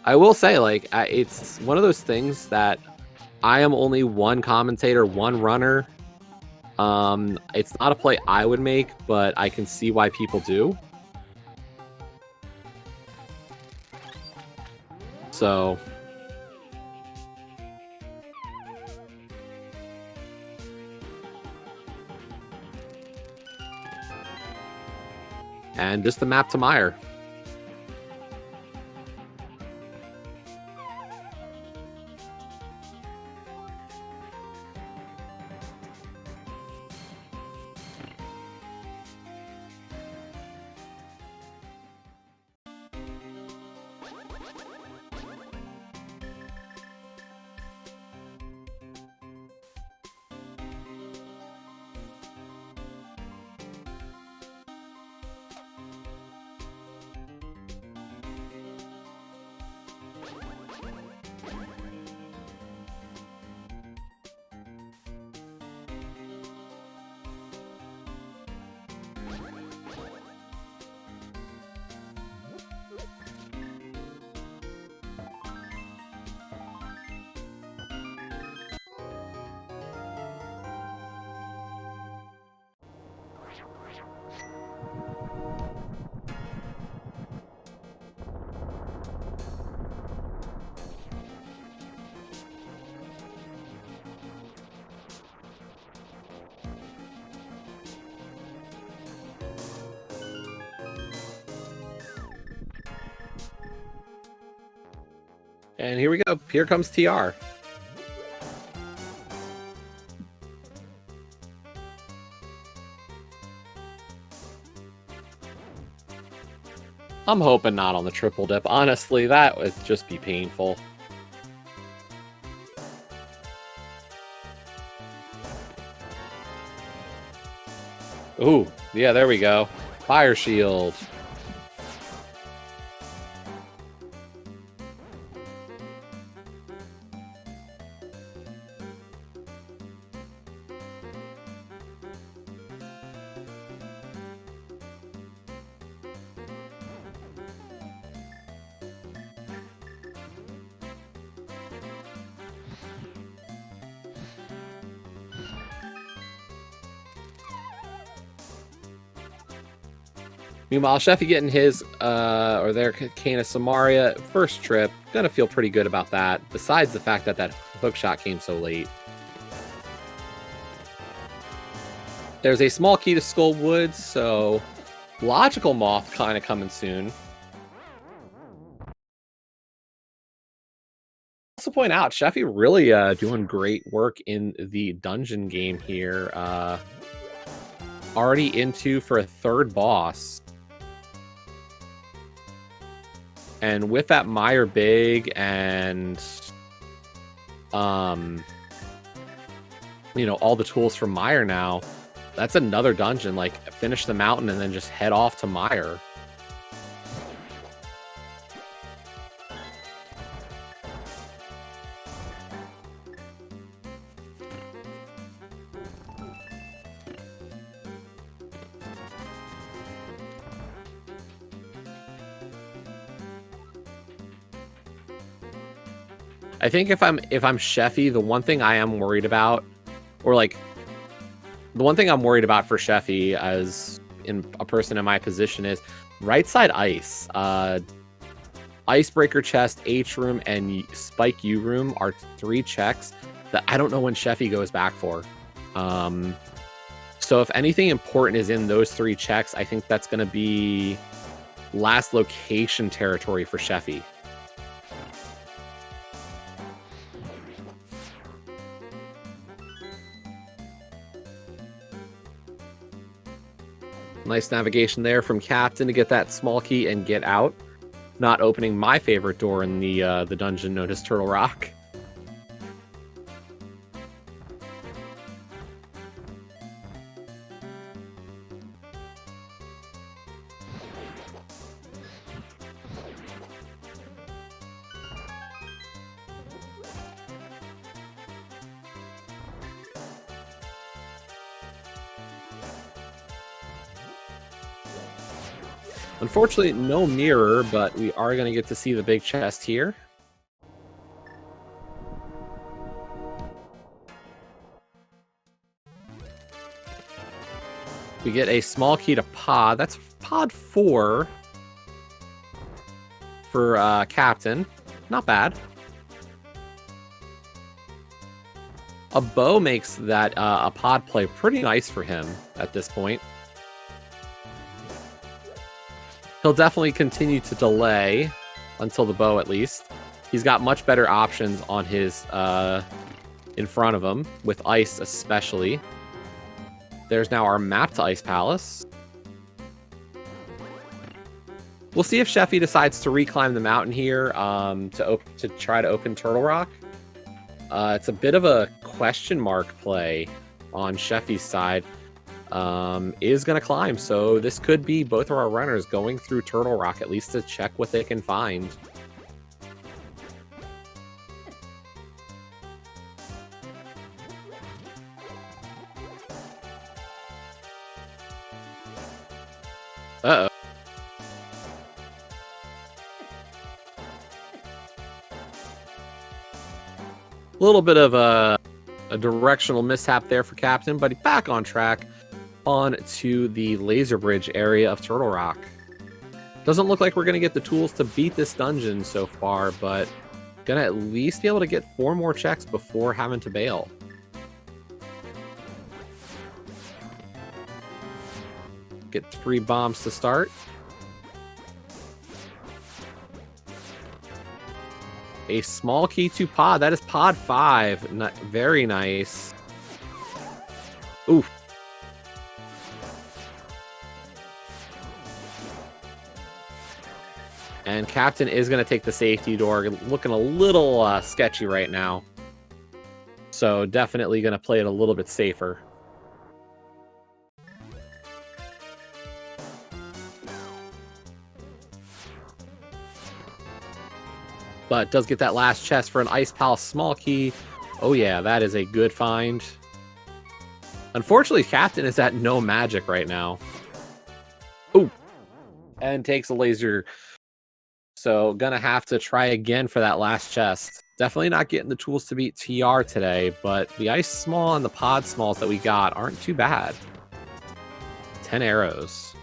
I will say, like, it's one of those things that I am only one commentator, one runner. It's not a play I would make, but I can see why people do. So and just the map to Mire. And here we go. Here comes TR. I'm hoping not on the triple dip. Honestly, that would just be painful. Ooh, yeah, there we go. Fire shield. Meanwhile, Sheffy getting his, or their Cane of Samaria first trip. Gonna feel pretty good about that, besides the fact that that hook shot came so late. There's a small key to Skull Woods, so Logical Moth kind of coming soon. Also point out, Sheffy really doing great work in the dungeon game here. Already into for a third boss. And with that Mire Big and, you know, all the tools from Mire now, that's another dungeon. Like, finish the mountain and then just head off to Mire. I think if I'm Sheffy, the one thing I am worried about, or like the one thing I'm worried about for Sheffy as in a person in my position is right side ice. Icebreaker chest, H room, and Spike U room are 3 checks that I don't know when Sheffy goes back for. So if anything important is in those 3 checks, I think that's going to be last location territory for Sheffy. Nice navigation there from Captain to get that small key and get out. Not opening my favorite door in the dungeon known as Turtle Rock. Unfortunately, no mirror, but we are going to get to see the big chest here. We get a small key to pod. That's pod 4 for Captain. Not bad. A bow makes that a pod play pretty nice for him at this point. He'll definitely continue to delay until the bow, at least. He's got much better options on his in front of him, with ice especially. There's now our map to Ice Palace. We'll see if Sheffy decides to reclimb the mountain here to try to open Turtle Rock. It's a bit of a question mark play on Sheffy's side. Is going to climb, so this could be both of our runners going through Turtle Rock, at least to check what they can find. Uh-oh. A little bit of a directional mishap there for Captain, but he's back on track. On to the laser bridge area of Turtle Rock. Doesn't look like we're going to get the tools to beat this dungeon so far, but gonna at least be able to get 4 more checks before having to bail. Get 3 bombs to start. a small key to pod. That is pod 5. Very nice. Oof. And Captain is going to take the safety door. Looking a little sketchy right now. So definitely going to play it a little bit safer. But does get that last chest for an Ice Palace small key. Oh yeah, that is a good find. Unfortunately, Captain is at no magic right now. Ooh. And takes a laser. So gonna have to try again for that last chest. Definitely not getting the tools to beat TR today, but the Ice Small and the Pod Smalls that we got aren't too bad. 10 arrows.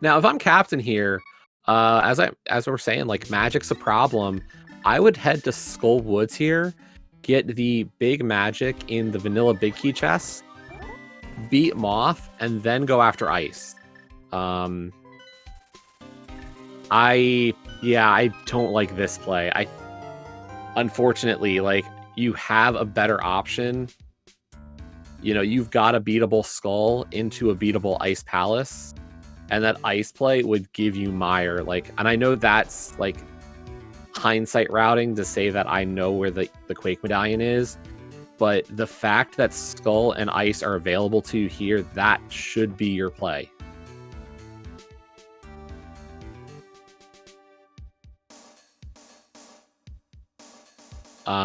Now, if I'm Captain here, as we're saying, like, magic's a problem. I would head to Skull Woods here, get the big magic in the vanilla big key chest, beat Moth, and then go after Ice. I don't like this play. Unfortunately, like, you have a better option. You know, you've got a beatable Skull into a beatable Ice Palace. And that Ice play would give you Mire. Like, and I know that's like hindsight routing to say that I know where the Quake Medallion is, but the fact that Skull and Ice are available to you here, that should be your play.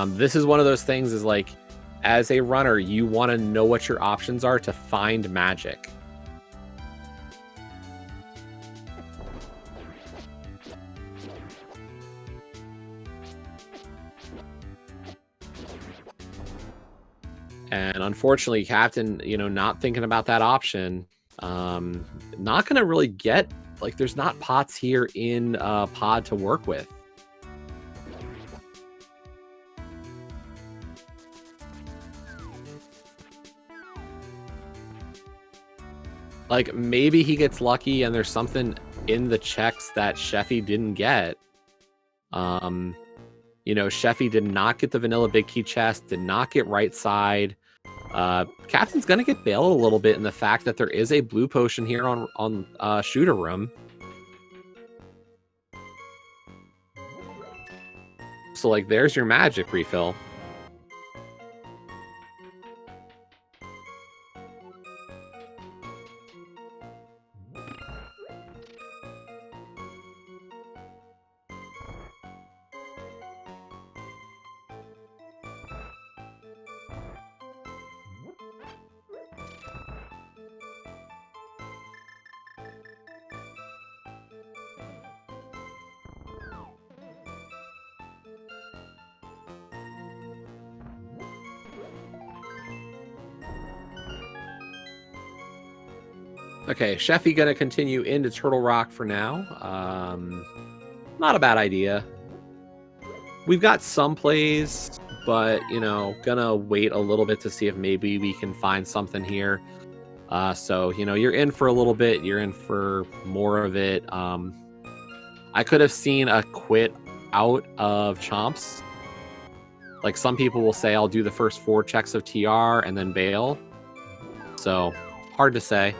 This is one of those things is like, as a runner, you want to know what your options are to find magic. And unfortunately, Captain, you know, not thinking about that option, not going to really get, like, there's not pots here in pod to work with. Like, maybe he gets lucky and there's something in the checks that Sheffy didn't get. You know, Sheffy did not get the vanilla big key chest, did not get right side. Captain's gonna get bailed a little bit in the fact that there is a blue potion here on shooter room. So, like, there's your magic refill. Okay, Sheffy gonna continue into Turtle Rock for now. Not a bad idea. We've got some plays, but, you know, gonna wait a little bit to see if maybe we can find something here. So, you know, you're in for a little bit. You're in for more of it. I could have seen a quit out of Chomps. Like, some people will say, I'll do the first 4 checks of TR and then bail. So, hard to say.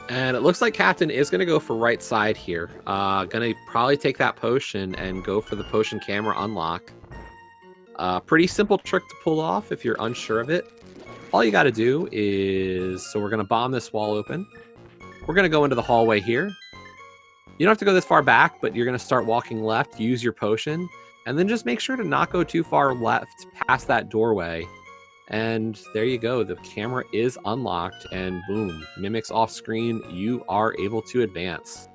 And it looks like Captain is going to go for right side here. Going to probably take that potion and go for the potion camera unlock. Pretty simple trick to pull off if you're unsure of it. All you got to do is... So we're going to bomb this wall open. We're going to go into the hallway here. You don't have to go this far back, but you're going to start walking left, use your potion, and then just make sure to not go too far left past that doorway. And there you go. The camera is unlocked, and boom, Mimics off screen. You are able to advance.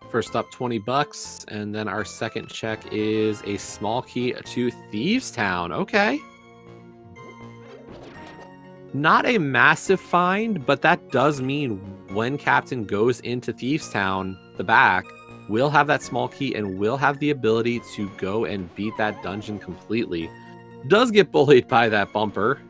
First up, $20, and then our second check is a small key to Thieves Town. Okay. Not a massive find, but that does mean when Captain goes into Thieves Town, the back, we'll have that small key and we'll have the ability to go and beat that dungeon completely. Does get bullied by that bumper.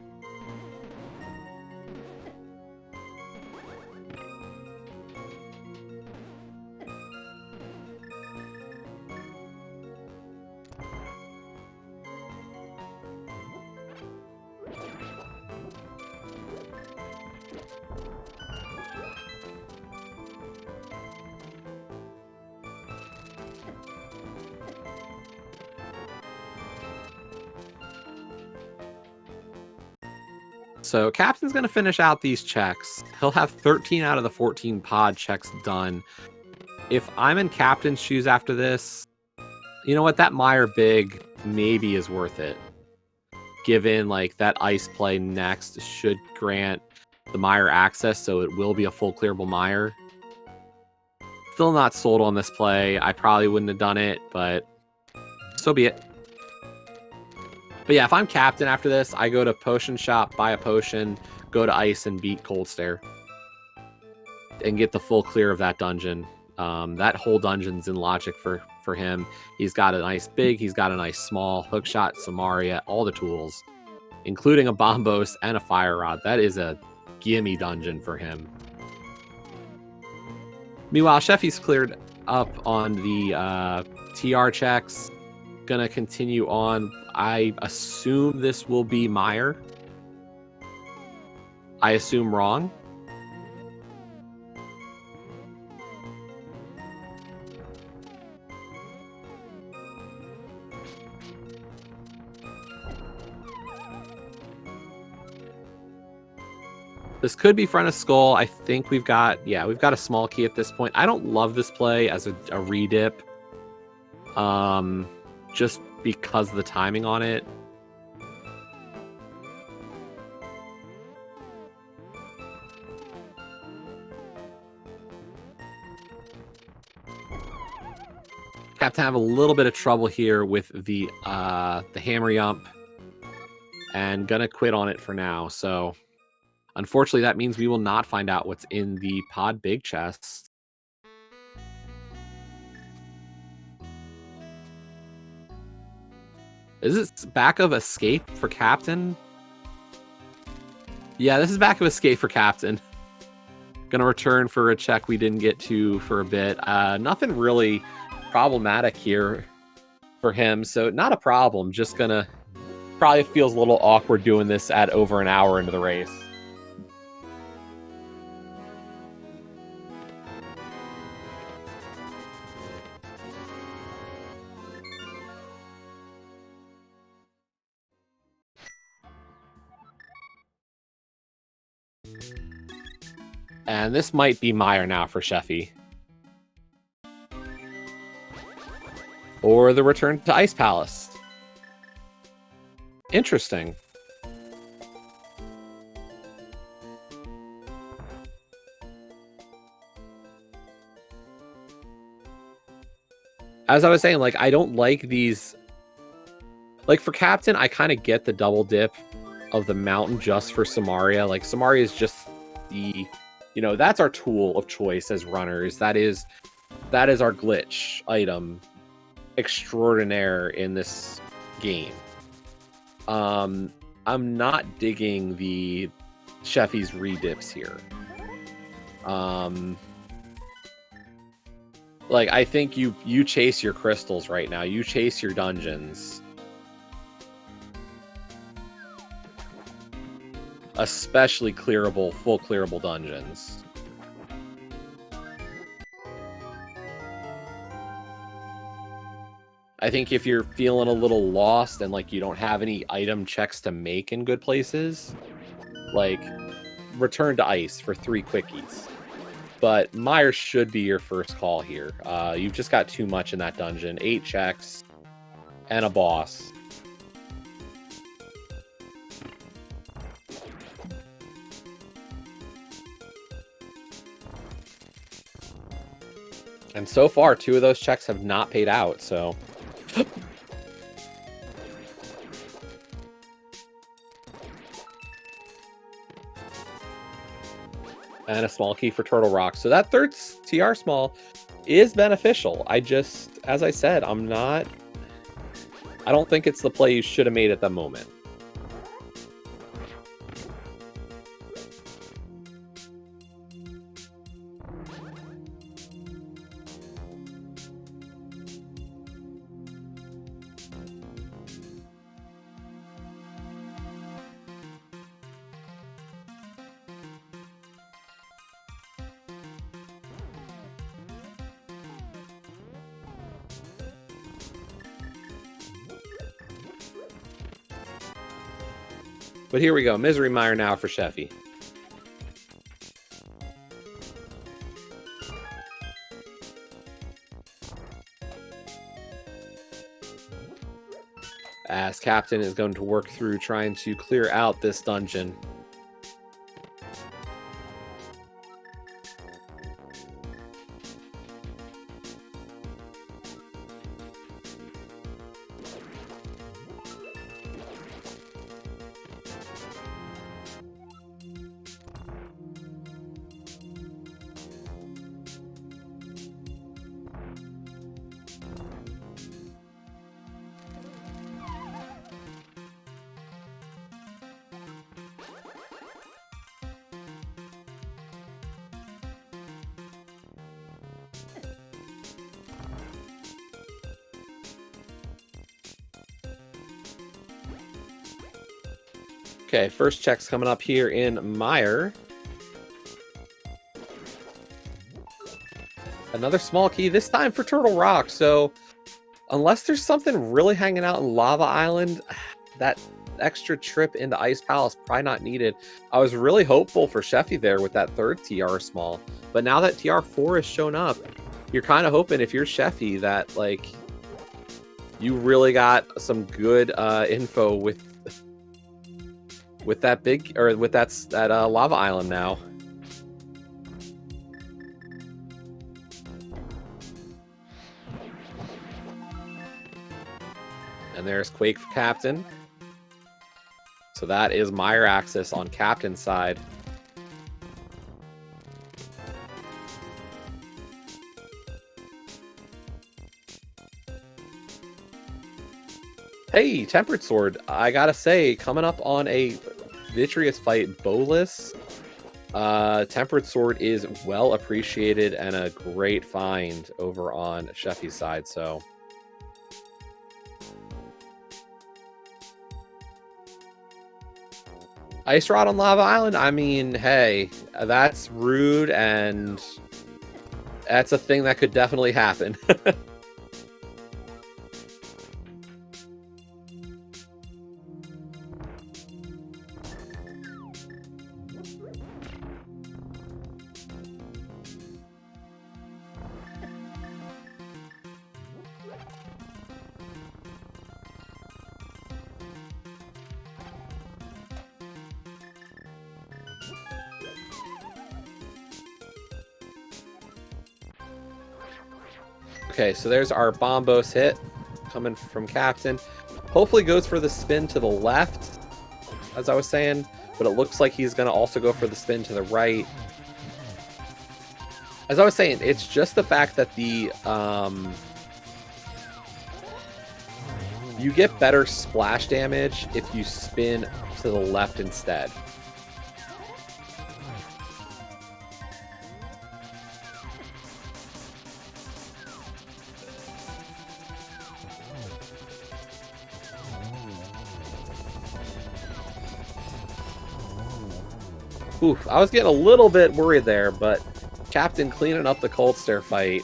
So Captain's going to finish out these checks. He'll have 13 out of the 14 pod checks done. If I'm in Captain's shoes after this, you know what? That Mire Big maybe is worth it. Given like that ice play next should grant the Mire access, so it will be a full clearable Mire. Still not sold on this play. I probably wouldn't have done it, but so be it. But yeah, if I'm Captain after this, I go to Potion Shop, buy a potion, go to Ice, and beat Cold Stare. And get the full clear of that dungeon. That whole dungeon's in logic for him. He's got a nice big, he's got a nice small, hookshot, Samaria, all the tools. Including a Bombos and a Fire Rod. That is a gimme dungeon for him. Meanwhile, Sheffy's cleared up on the TR checks. Gonna continue on. I assume this will be Mire. I assume wrong. This could be Front of Skull. I think we've got a small key at this point. I don't love this play as a redip. Just because of the timing on it. Captain have a little bit of trouble here with the hammer yump, and gonna quit on it for now. So unfortunately, that means we will not find out what's in the pod big chest. Is this back of Escape for Captain? Yeah, this is back of Escape for Captain. Gonna return for a check we didn't get to for a bit. Nothing really problematic here for him, so not a problem. Just gonna... Probably feels a little awkward doing this at over an hour into the race. And this might be Mire now for Sheffy. Or the return to Ice Palace. Interesting. As I was saying, like, I don't like these... Like, for Captain, I kind of get the double dip of the mountain just for Samaria. Like, Samaria is just the... You know, that's our tool of choice as runners. That is our glitch item extraordinaire in this game. I'm not digging the Sheffy's redips here. Like, I think you chase your crystals right now. You chase your dungeons. Especially clearable, full clearable dungeons. I think if you're feeling a little lost and like you don't have any item checks to make in good places, like return to Ice for 3 quickies. But Mire should be your first call here. You've just got too much in that dungeon. 8 checks and a boss. And so far, 2 of those checks have not paid out, so... and a small key for Turtle Rock. So that third TR small is beneficial. I just, as I said, I don't think it's the play you should have made at the moment. But here we go. Misery Mire now for Sheffy. As Captain is going to work through trying to clear out this dungeon. Okay, first check's coming up here in Mire. Another small key, this time for Turtle Rock. So, unless there's something really hanging out in Lava Island, that extra trip into Ice Palace probably not needed. I was really hopeful for Sheffy there with that third TR small. But now that TR4 has shown up, you're kind of hoping if you're Sheffy that, like, you really got some good info with that big, or with that Lava Island now. And there's Quake for Captain. So that is Mire Axis on Captain's side. Hey, Tempered Sword, I gotta say, coming up on a Vitreous fight, Bowless, Tempered Sword is well appreciated and a great find over on Sheffy's side, so... Ice Rod on Lava Island? I mean, hey, that's rude, and that's a thing that could definitely happen. Okay, so there's our Bombos hit coming from Captain. Hopefully goes for the spin to the left, as I was saying, but it looks like he's going to also go for the spin to the right. As I was saying, it's just the fact that the you get better splash damage if you spin to the left instead. Oof, I was getting a little bit worried there, but Captain cleaning up the Cold Stare fight.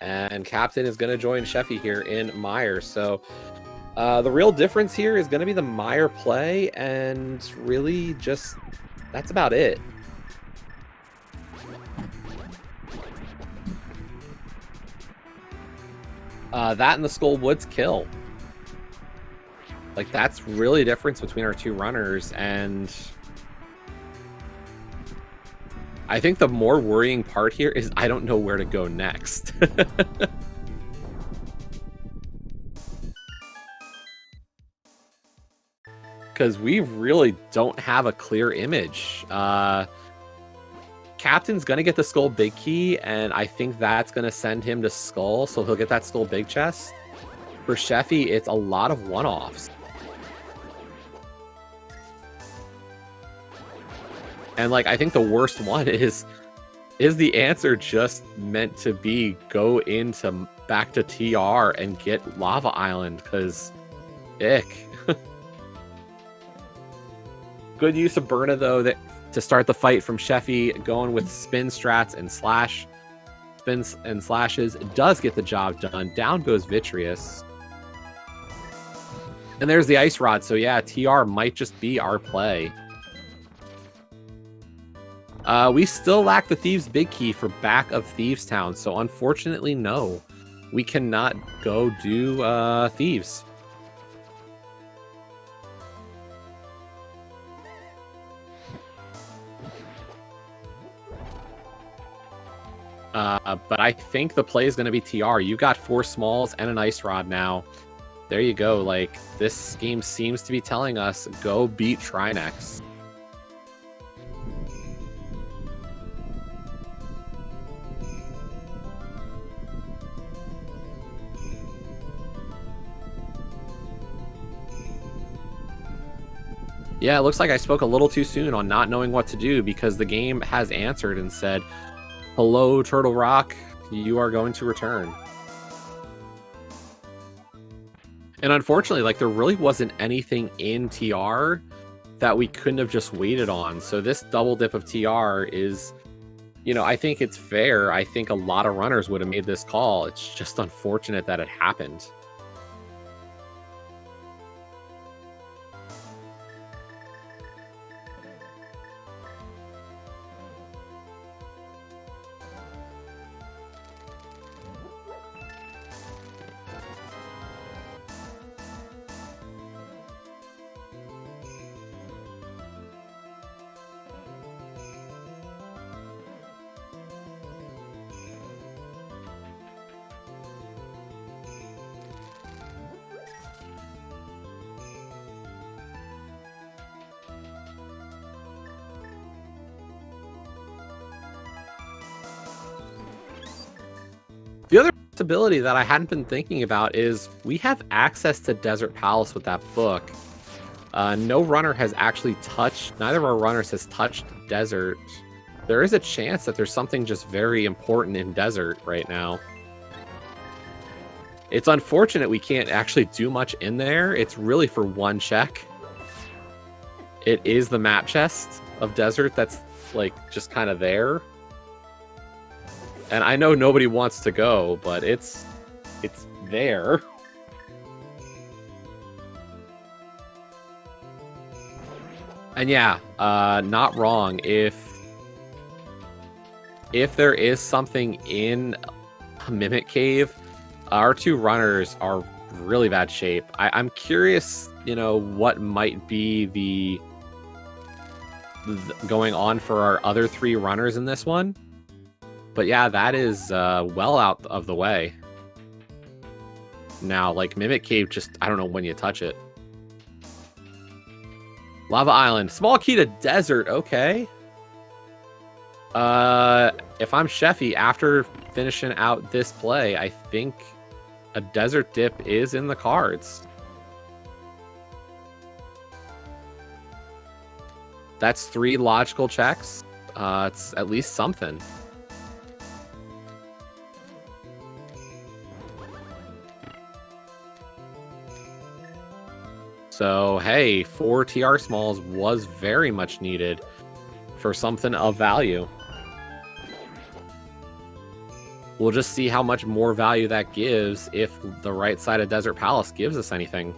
And Captain is going to join Sheffy here in Meyer. So the real difference here is going to be the Meyer play, and really just that's about it. That and the Skull Woods kill. Like, that's really the difference between our two runners, and I think the more worrying part here is I don't know where to go next. Because we really don't have a clear image. Captain's going to get the Skull Big Key, and I think that's going to send him to Skull, so he'll get that Skull Big Chest. For Sheffy, it's a lot of one-offs. And, like, I think the worst one is the answer just meant to be go into back to TR and get Lava Island, because ick. Good use of Burna, though, to start the fight from Sheffy, going with spin strats and slash. Spins and slashes does get the job done. Down goes Vitreous. And there's the Ice Rod, so yeah, TR might just be our play. We still lack the Thieves' Big Key for back of Thieves Town, so unfortunately, no. We cannot go do Thieves. But I think the play is going to be TR. You got 4 smalls and an Ice Rod now. There you go. Like, this game seems to be telling us, go beat Trinex. Yeah, it looks like I spoke a little too soon on not knowing what to do, because the game has answered and said, hello, Turtle Rock, you are going to return. And unfortunately, like, there really wasn't anything in TR that we couldn't have just waited on. So this double dip of TR is, you know, I think it's fair. I think a lot of runners would have made this call. It's just unfortunate that it happened. The other possibility that I hadn't been thinking about is we have access to Desert Palace with that book. No runner has actually touched, neither of our runners has touched Desert. There is a chance that there's something just very important in Desert right now. It's unfortunate we can't actually do much in there. It's really for one check. It is the map chest of Desert that's, like, just kind of there. And I know nobody wants to go, but it's there. And yeah, not wrong. If there is something in a Mimic Cave, our two runners are really bad shape. I'm curious, you know, what might be the going on for our other 3 runners in this one. But yeah, that is well out of the way. Now, like, Mimic Cave, just, I don't know when you touch it. Lava Island. Small key to Desert, okay. If I'm Sheffy, after finishing out this play, I think a Desert Dip is in the cards. That's 3 logical checks. It's at least something. So, hey, 4 TR smalls was very much needed for something of value. we'll just see how much more value that gives if the right side of Desert Palace gives us anything.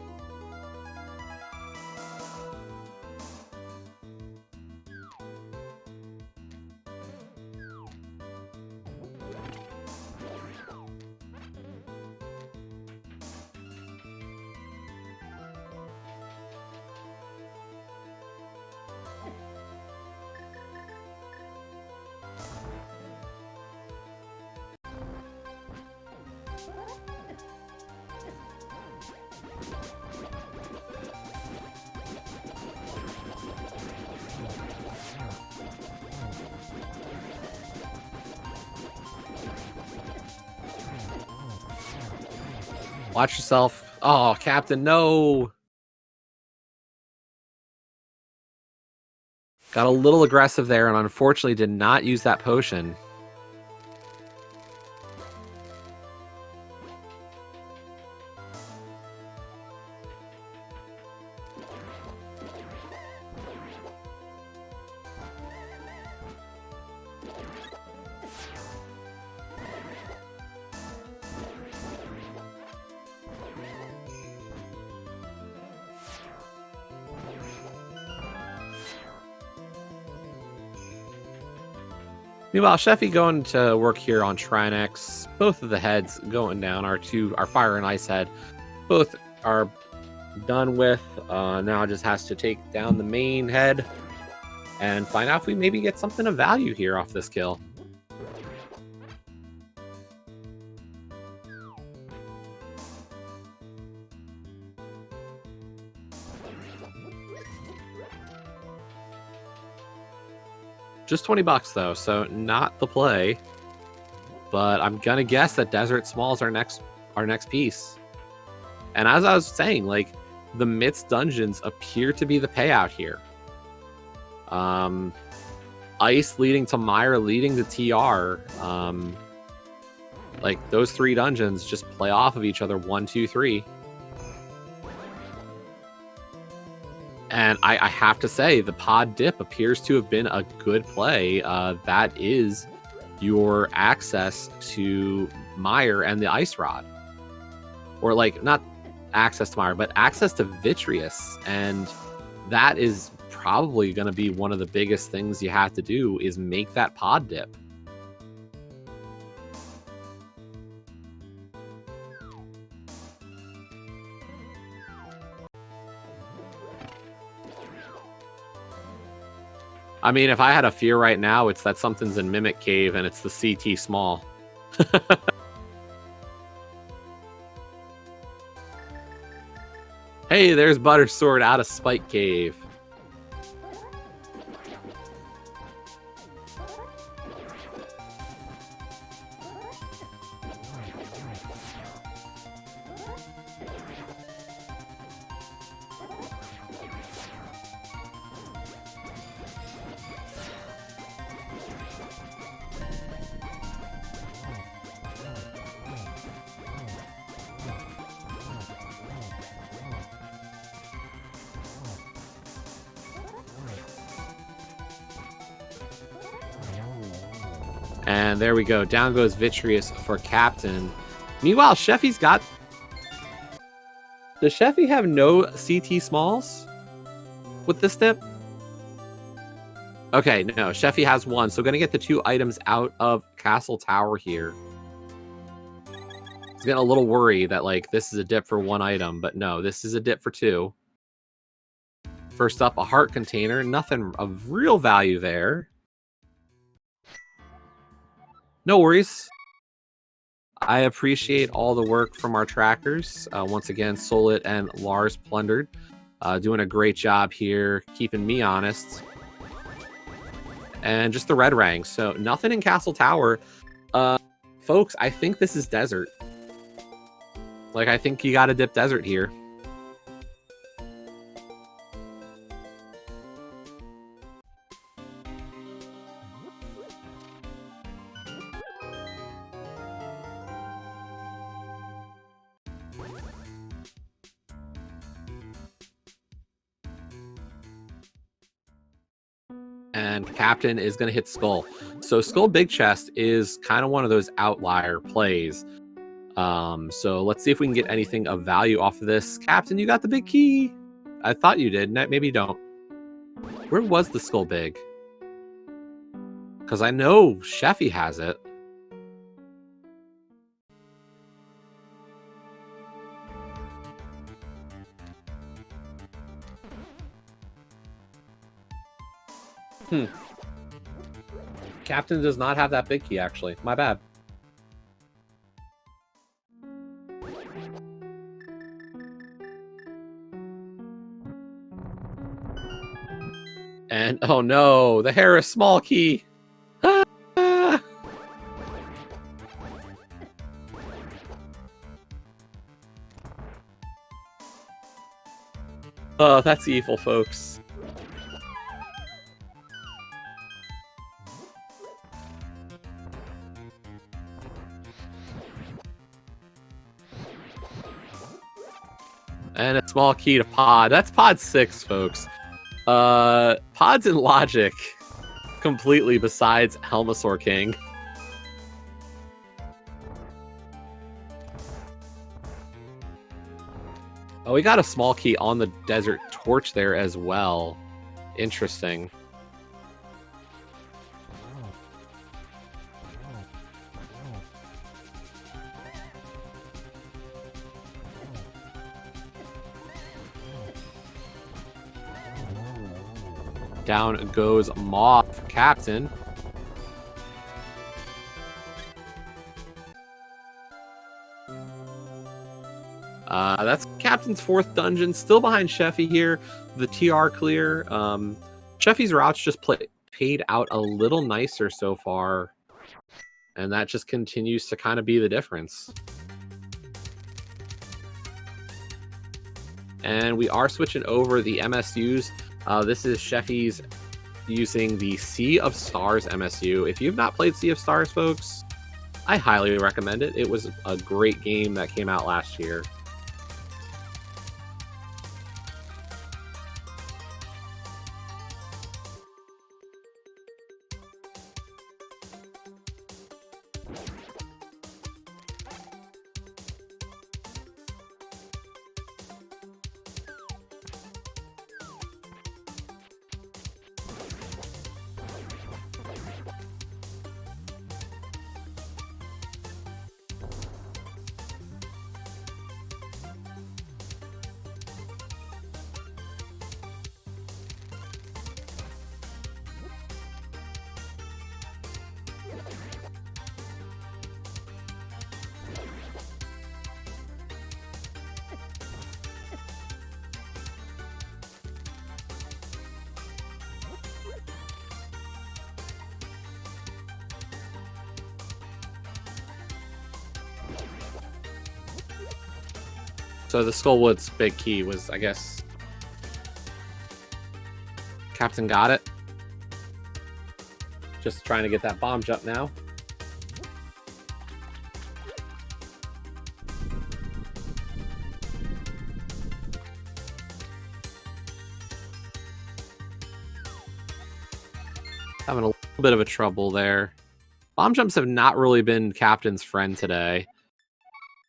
Watch yourself. Oh, Captain, no. Got a little aggressive there and unfortunately did not use that potion. Meanwhile, Sheffy going to work here on Trinex. Both of the heads going down. Our fire and ice head, both are done with. Now just has to take down the main head and find out if we maybe get something of value here off this kill. Just 20 bucks though, so not the play. But I'm gonna guess that Desert Small's our next piece. And as I was saying, like, the Myths dungeons appear to be the payout here. Ice leading to Mire, leading to TR. Like, those three dungeons just play off of each other 1, 2, 3. And I have to say, the pod dip appears to have been a good play. That is your access to Mire and the Ice Rod. Or, like, not access to Mire, but access to Vitreous. And that is probably going to be one of the biggest things you have to do, is make that pod dip. I mean, if I had a fear right now, it's that something's in Mimic Cave and it's the CT small. Hey, there's Buttersword out of Spike Cave. And there we go. Down goes Vitreous for Captain. Meanwhile, Sheffy's got... Does Sheffy have no CT smalls with this dip? Okay, no. Sheffy has one. So going to get the 2 items out of Castle Tower here. He's getting a little worried that, like, this is a dip for 1 item. But no, this is a dip for 2. First up, a heart container. Nothing of real value there. No worries. I appreciate all the work from our trackers. Once again, Solit and Lars Plundered. Doing a great job here, keeping me honest. And just the red rank. So nothing in Castle Tower. Folks, I think this is Desert. Like, I think you got to dip Desert here. And Captain is going to hit Skull. So Skull Big Chest is kind of one of those outlier plays. So let's see if we can get anything of value off of this. Captain, you got the big key. I thought you did. Maybe you don't. Where was the Skull Big? Because I know Sheffy has it. Captain does not have that big key, actually. My bad. And, oh no, the Harris small key. Ah! Oh, that's evil, folks. And a small key to Pod. That's Pod 6, folks. Pod's in logic. Completely besides Helmasaur King. Oh, we got a small key on the Desert Torch there as well. Interesting. Down goes Moth Captain. That's Captain's 4th dungeon, still behind Sheffy here. The TR clear. Sheffy's routes just paid out a little nicer so far, and that just continues to kind of be the difference. And we are switching over the MSUs. This is Sheffy's using the Sea of Stars MSU. If you've not played Sea of Stars, folks, I highly recommend it. It was a great game that came out last year. So the Skullwood's big key was, I guess... Captain got it. Just trying to get that bomb jump now. Having a little bit of a trouble there. Bomb jumps have not really been Captain's friend today.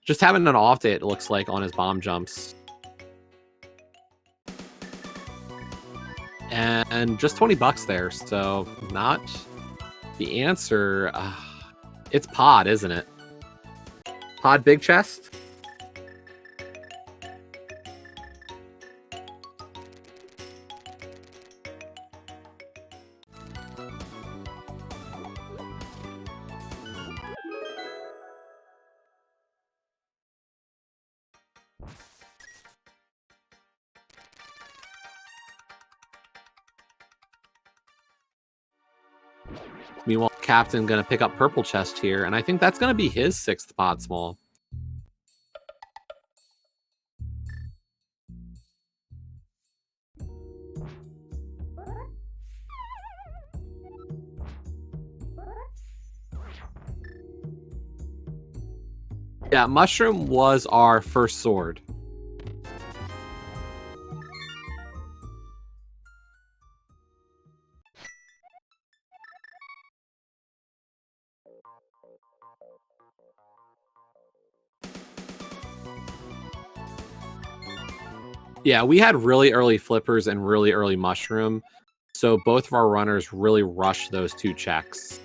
Just having an off day, it looks like, on his bomb jumps. And just 20 bucks there, so not the answer. It's Pod, isn't it? Pod Big Chest? Meanwhile, Captain gonna pick up Purple Chest here, and I think that's gonna be his 6th Pod Small. Yeah, Mushroom was our first sword. Yeah, we had really early flippers and really early mushroom, so both of our runners really rushed those 2 checks.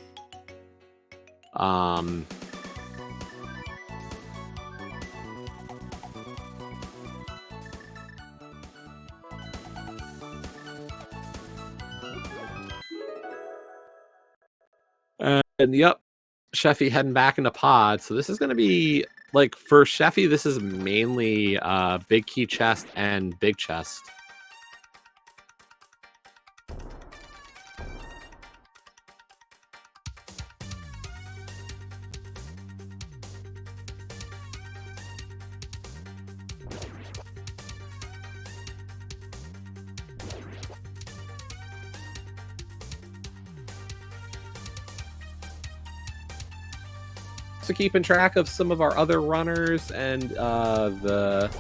And yep, Sheffy heading back into pod. So this is going to be like for Sheffy, this is mainly big key chest and big chest. So keeping track of some of our other runners and the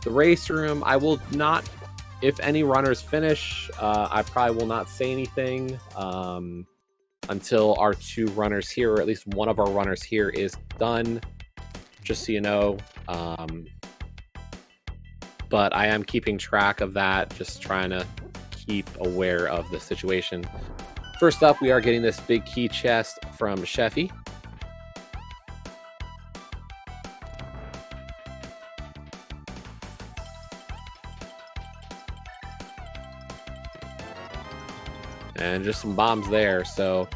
race room. I will not, if any runners finish, I probably will not say anything until our 2 runners here, or at least one of our runners here, is done. Just so you know. But I am keeping track of that, just trying to keep aware of the situation. First up, we are getting this big key chest from Sheffy. And just some bombs there. So,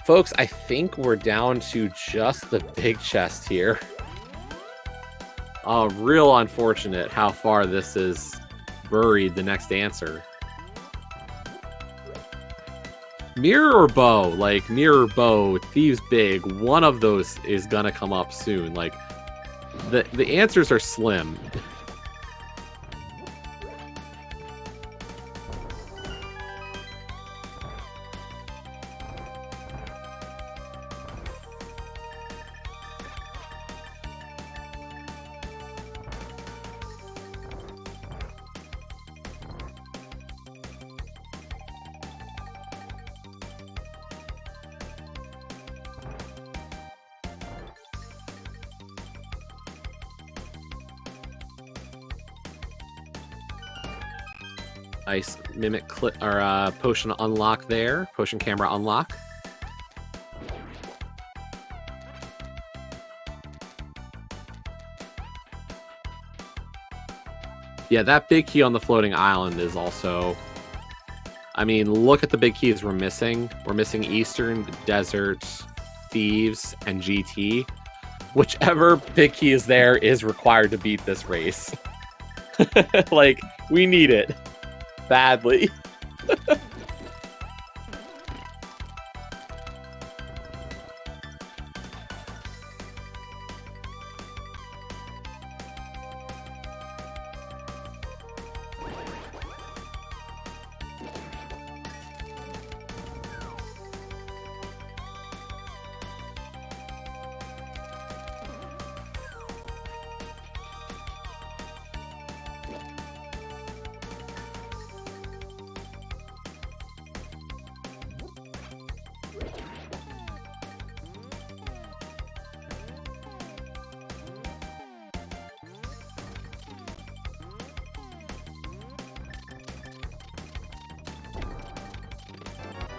folks, I think we're down to just the big chest here. Real unfortunate how far this is buried, the next answer. Mirror or bow? Like, mirror, bow, thieves big. One of those is gonna come up soon. Like, the answers are slim. Nice mimic clip or potion unlock there. Potion camera unlock. Yeah, that big key on the floating island is also... I mean, look at the big keys we're missing. We're missing Eastern, Desert, Thieves, and GT. Whichever big key is there is required to beat this race. Like, we need it. Badly.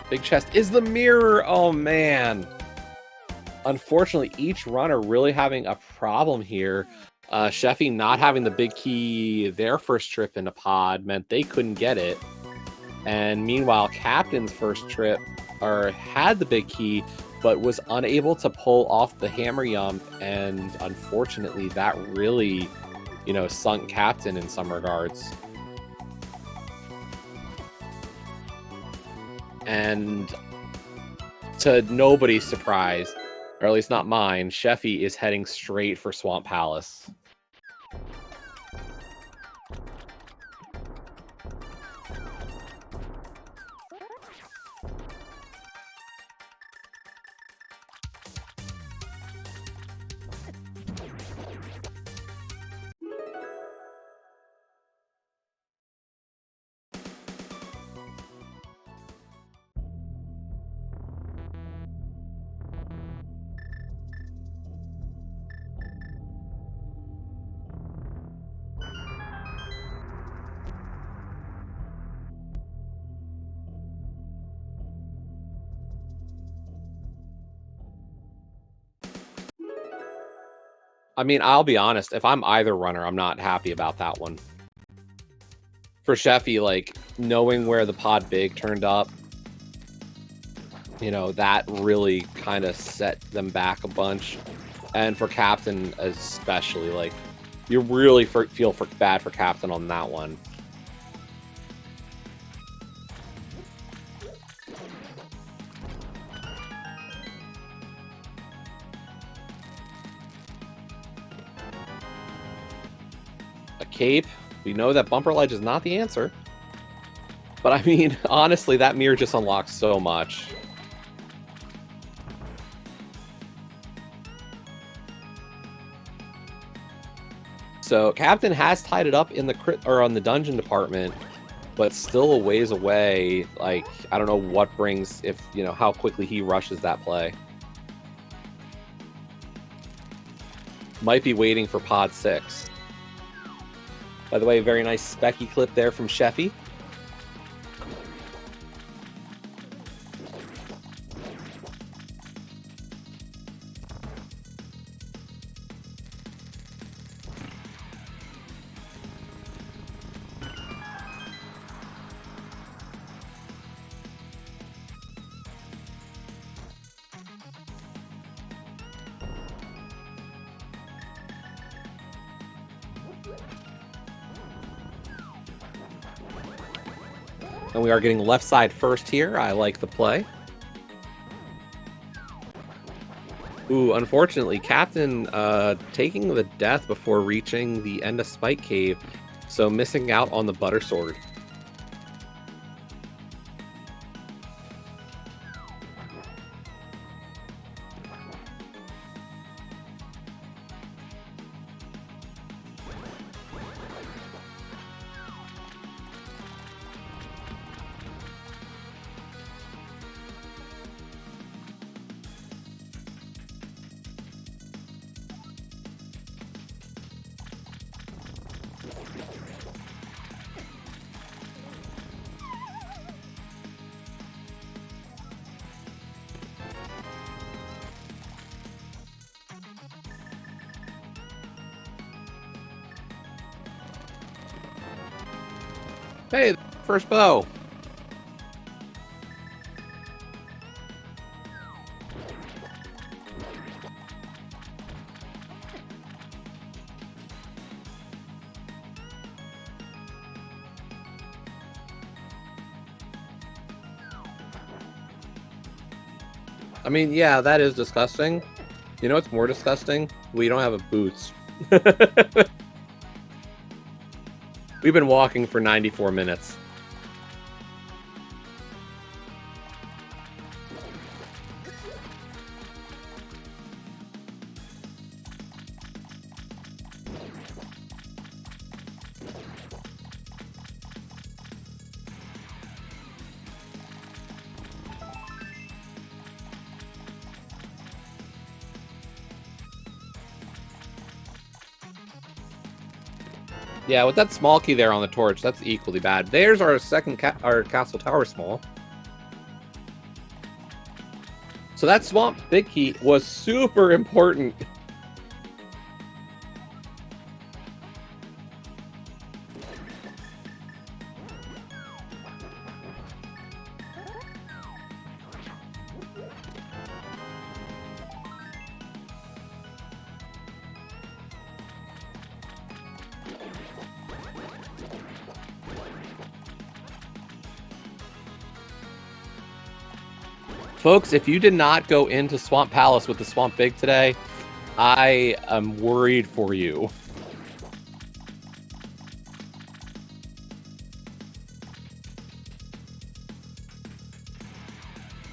Big chest is the mirror. Oh, man. Unfortunately, each runner really having a problem here. Sheffy not having the big key their first trip into pod meant they couldn't get it. And meanwhile, Captain's first trip had the big key, but was unable to pull off the hammer yump. And unfortunately, that really, sunk Captain in some regards. And to nobody's surprise, or at least not mine, Sheffy is heading straight for Swamp Palace. I mean, I'll be honest. If I'm either runner, I'm not happy about that one. For Sheffy, like, knowing where the pod big turned up, you know, that really kind of set them back a bunch. And for Captain especially, like, you really feel bad for Captain on that one. A cape. We know that bumper ledge is not the answer. But I mean, honestly, that mirror just unlocks so much. So Captain has tied it up in the on the dungeon department, but still a ways away. Like, I don't know what brings, if, you know, how quickly he rushes that play. Might be waiting for pod 6. By the way, very nice specky clip there from Sheffy. And we are getting left side first here. I like the play. Ooh, unfortunately, Captain taking the death before reaching the end of Spike Cave, so missing out on the Butter Sword. Hey, first bow. I mean, yeah, that is disgusting. You know what's more disgusting? We don't have a boots. We've been walking for 94 minutes. Yeah, with that small key there on the torch, that's equally bad. There's our second our castle tower small. So that swamp big key was super important. Folks, if you did not go into Swamp Palace with the Swamp Big today, I am worried for you.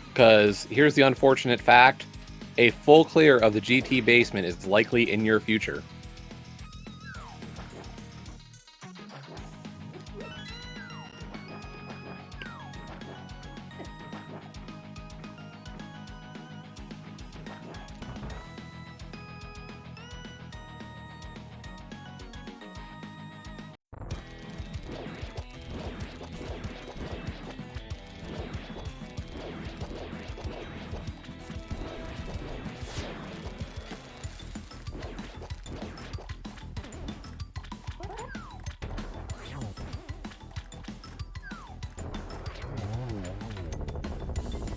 Because here's the unfortunate fact. A full clear of the GT basement is likely in your future.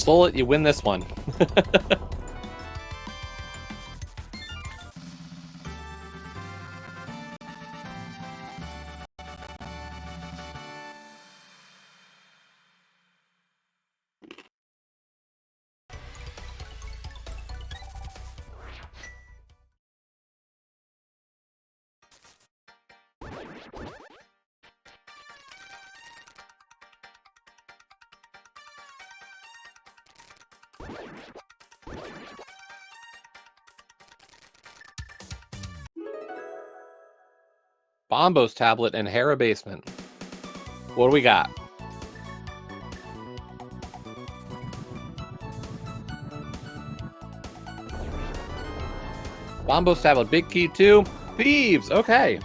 stole it, you win this one. Bombo's tablet and Hera basement. What do we got? Bombo's tablet, big key 2. Thieves, okay.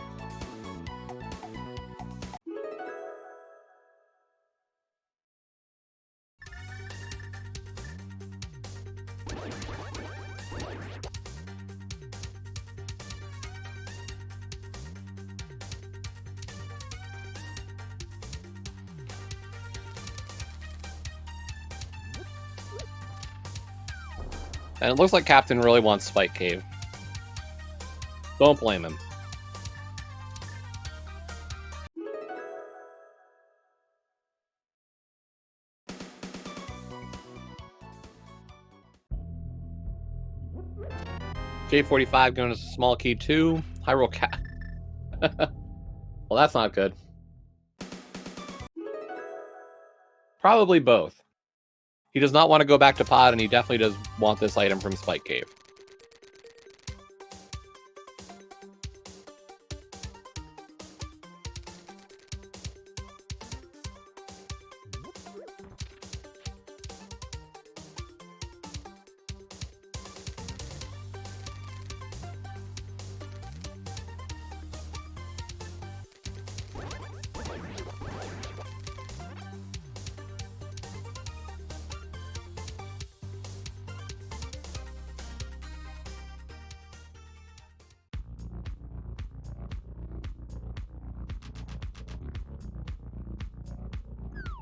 And it looks like Captain really wants Spike Cave. Don't blame him. J45 going to small key 2. Hyrule Cat. Well, that's not good. Probably both. He does not want to go back to Pod, and he definitely does want this item from Spike Cave.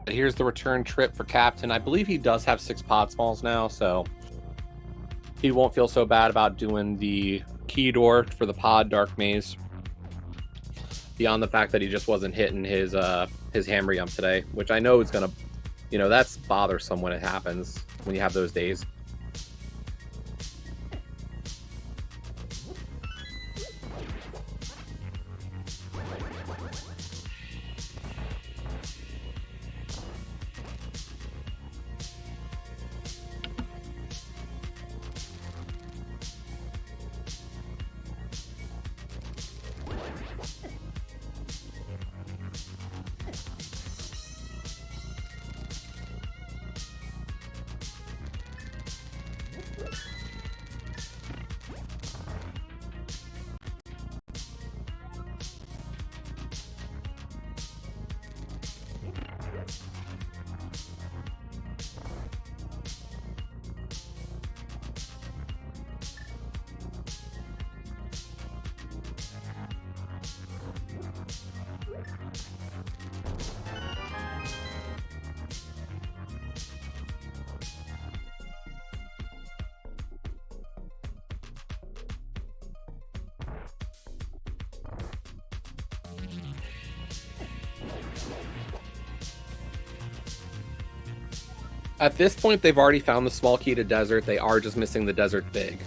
Here's the return trip for Captain. I believe he does have 6 pod smalls now, so he won't feel so bad about doing the key door for the pod dark maze. Beyond the fact that he just wasn't hitting his hammer jump today, which I know is gonna, that's bothersome when it happens, when you have those days. At this point, they've already found the small key to desert. They are just missing the desert big.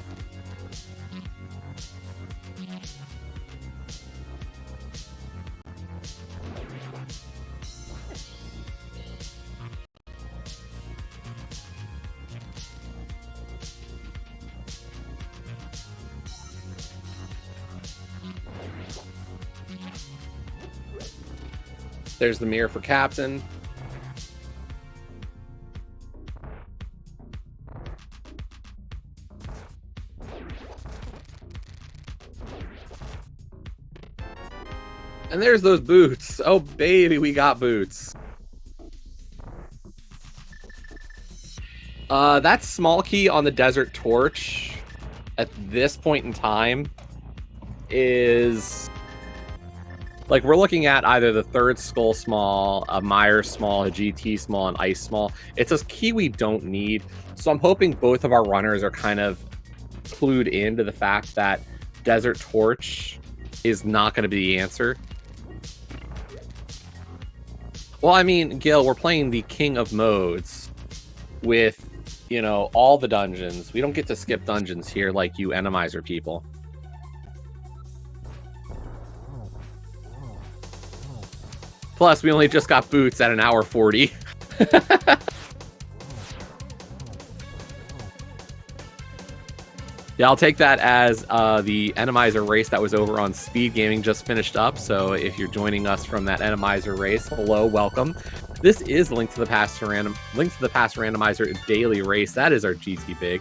There's the mirror for Captain. And there's those boots. Oh, baby, we got boots. That small key on the Desert Torch at this point in time is Like, we're looking at either the third Skull Small, a Myers Small, a GT Small, and Ice Small. It's a key we don't need. So I'm hoping both of our runners are kind of clued into the fact that Desert Torch is not going to be the answer. Well, I mean, Gil, we're playing the king of modes with, you know, all the dungeons. We don't get to skip dungeons here like you Randomizer people. Plus, we only just got boots at an hour 40. Yeah, I'll take that as the Randomizer race that was over on Speed Gaming just finished up. So if you're joining us from that Randomizer race, hello, welcome. This is Link to the Past Randomizer daily race. That is our GT Big.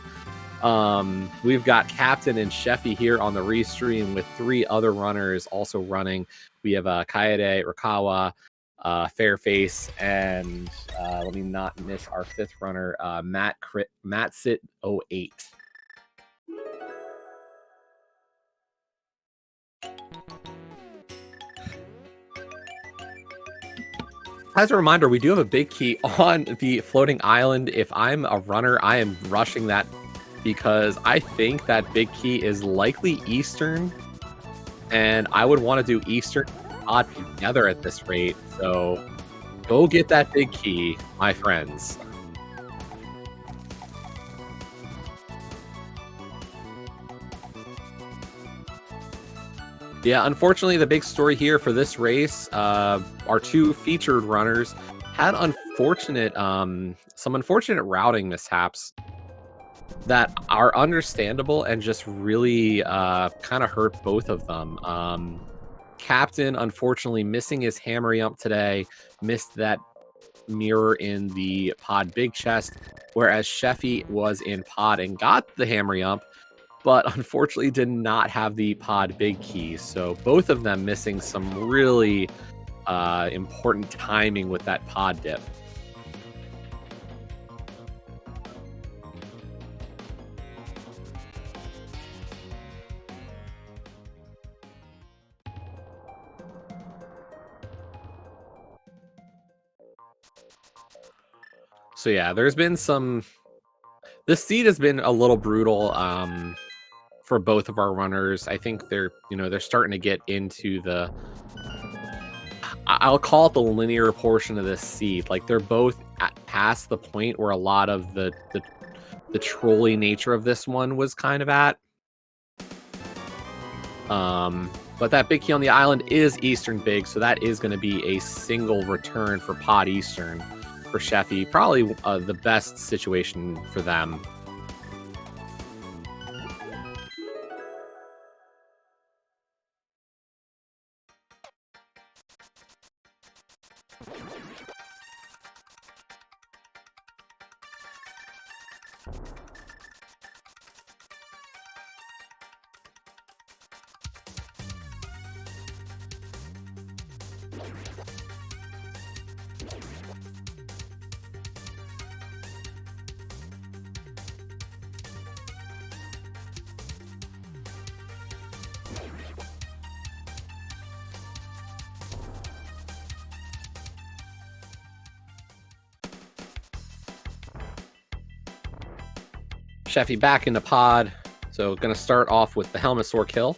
We've got Captain and Sheffy here on the restream with 3 other runners also running. We have Kaede, Rakawa, Fairface, and let me not miss our 5th runner, Matsit08. As a reminder, we do have a big key on the floating island. If I'm a runner, I am rushing that because I think that big key is likely Eastern, and I would want to do Eastern odd together at this rate. So go get that big key, my friends. Yeah, unfortunately, the big story here for this race, our 2 featured runners had some unfortunate routing mishaps that are understandable and just really kind of hurt both of them. Captain, unfortunately, missing his hammer jump today, missed that mirror in the pod big chest, whereas Sheffy was in pod and got the hammer jump, but unfortunately did not have the pod big key. So both of them missing some really important timing with that pod dip. So yeah, there's been some... This seed has been a little brutal for both of our runners. I think they're starting to get into the... I'll call it the linear portion of this seed. Like, they're both past the point where a lot of the trolly nature of this one was kind of at. But that big key on the island is Eastern big, so that is going to be a single return for Pod Eastern for Sheffy. Probably the best situation for them. Sheffy back in the pod. So going to start off with the Helmetsore kill.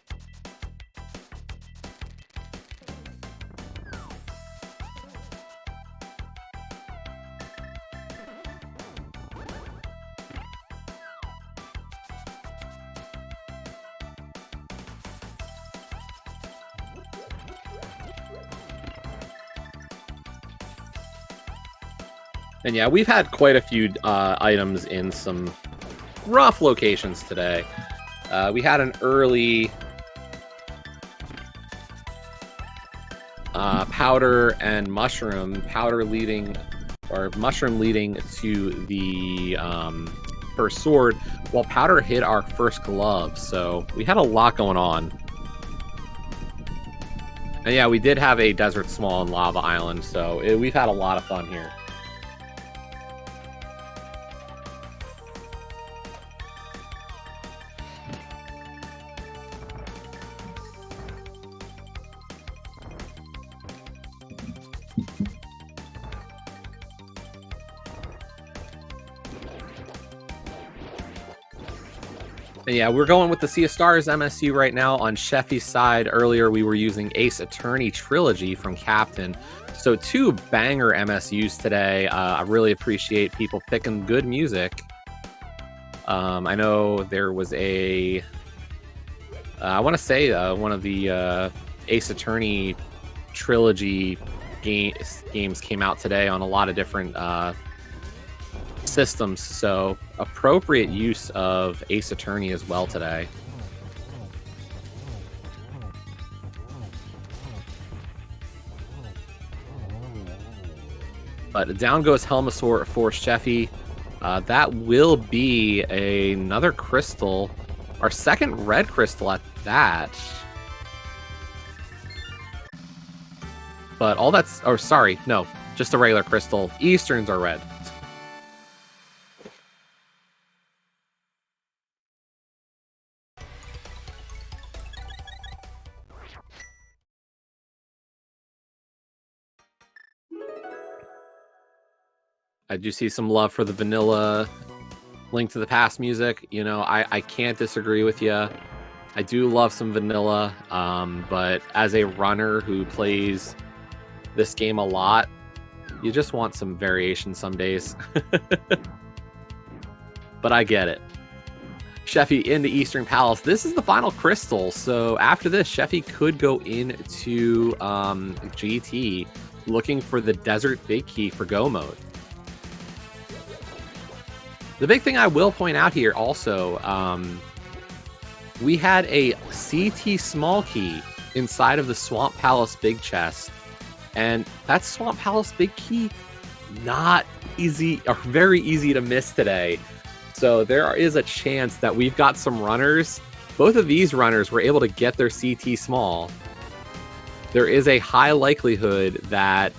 And yeah, we've had quite a few items in some rough locations today. We had an early powder and mushroom. Powder leading, or mushroom leading to the first sword, while powder hit our first glove. So we had a lot going on. And yeah, we did have a Desert Small and Lava Island, so we've had a lot of fun here. Yeah, we're going with the Sea of Stars MSU right now. On Sheffy's side, earlier we were using Ace Attorney Trilogy from Captain. So 2 banger MSUs today. I really appreciate people picking good music. I know there was a... I want to say one of the Ace Attorney Trilogy games came out today on a lot of different systems, so appropriate use of Ace Attorney as well today. But down goes Helmasaur for Sheffy. That will be another crystal, our second red crystal at that. But all that's, oh sorry, no, just a regular crystal. Easterns are red. I do see some love for the vanilla Link to the Past music. You know, I can't disagree with you. I do love some vanilla, but as a runner who plays this game a lot, you just want some variation some days. But I get it. Sheffy into Eastern Palace. This is the final crystal, so after this, Sheffy could go into GT looking for the Desert Big Key for Go mode. The big thing I will point out here also, we had a CT small key inside of the Swamp Palace big chest, and that Swamp Palace big key, not easy, or very easy to miss today. So there is a chance that we've got some runners. Both of these runners were able to get their CT small. There is a high likelihood that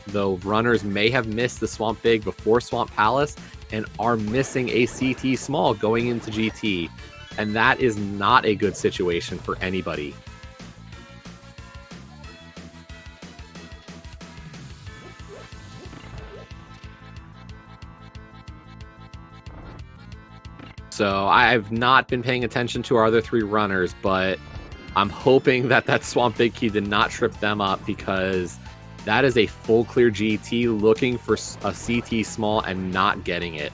the runners may have missed the Swamp Big before Swamp Palace and are missing a CT small going into GT. And that is not a good situation for anybody. So I've not been paying attention to our other 3 runners, but I'm hoping that that Swamp Big Key did not trip them up, because that is a full clear GT looking for a CT small and not getting it.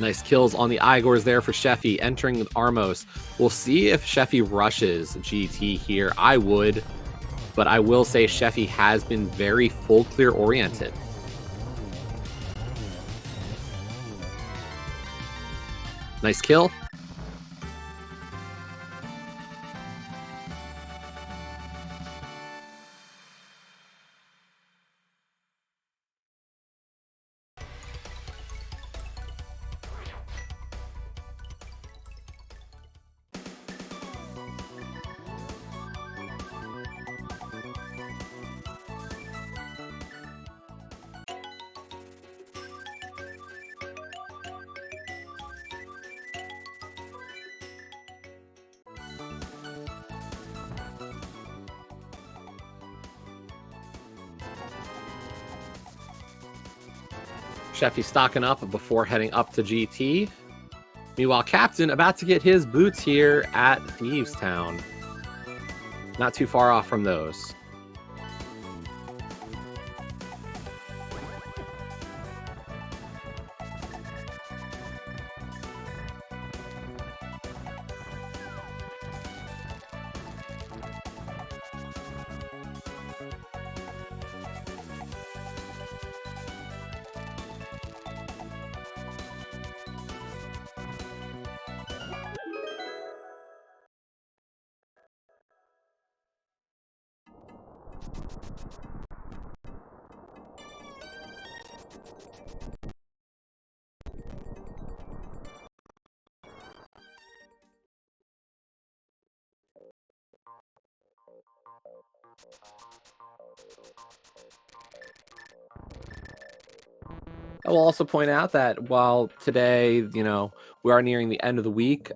Nice kills on the Igors there for Sheffy, entering with Armos. We'll see if Sheffy rushes GT here. I would, but I will say Sheffy has been very full clear oriented. Nice kill. Sheffy stocking up before heading up to GT. Meanwhile, Captain about to get his boots here at Thieves Town. Not too far off from those. I will also point out that while today, we are nearing the end of the week,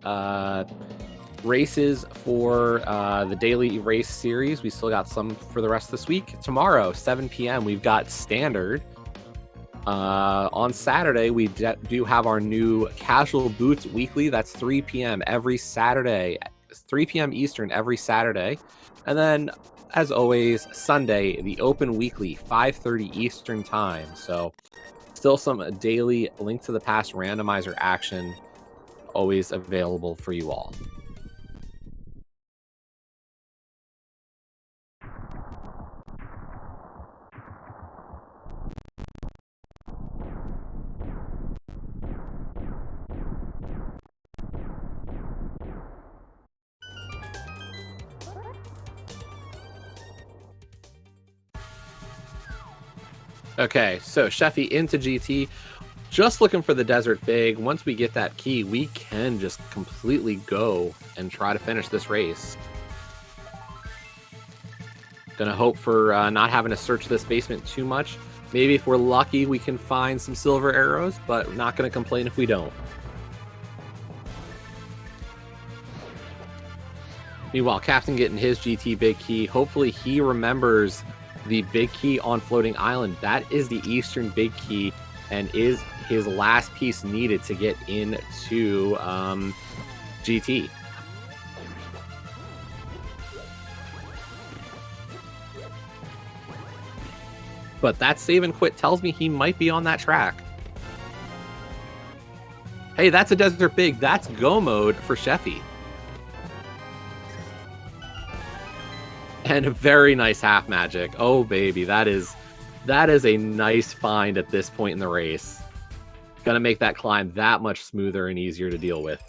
races for the daily race series, we still got some for the rest of this week. Tomorrow, 7 p.m., we've got standard. On Saturday, we do have our new Casual Boots Weekly. That's 3 p.m. every Saturday, 3 p.m. Eastern every Saturday. And then, as always, Sunday, the Open Weekly, 5:30 Eastern Time. So still some daily Link to the Past randomizer action always available for you all. Okay, so Sheffy into GT. Just looking for the Desert Big. Once we get that key, we can just completely go and try to finish this race. Gonna hope for not having to search this basement too much. Maybe if we're lucky, we can find some silver arrows, but not gonna complain if we don't. Meanwhile, Captain getting his GT Big Key. Hopefully he remembers the Big Key on Floating Island. That is the Eastern Big Key and is his last piece needed to get into GT. But that save and quit tells me he might be on that track. Hey, that's a Desert Big. That's go mode for Sheffy. And a very nice half magic. Oh, baby. That is a nice find at this point in the race. Gonna make that climb that much smoother and easier to deal with.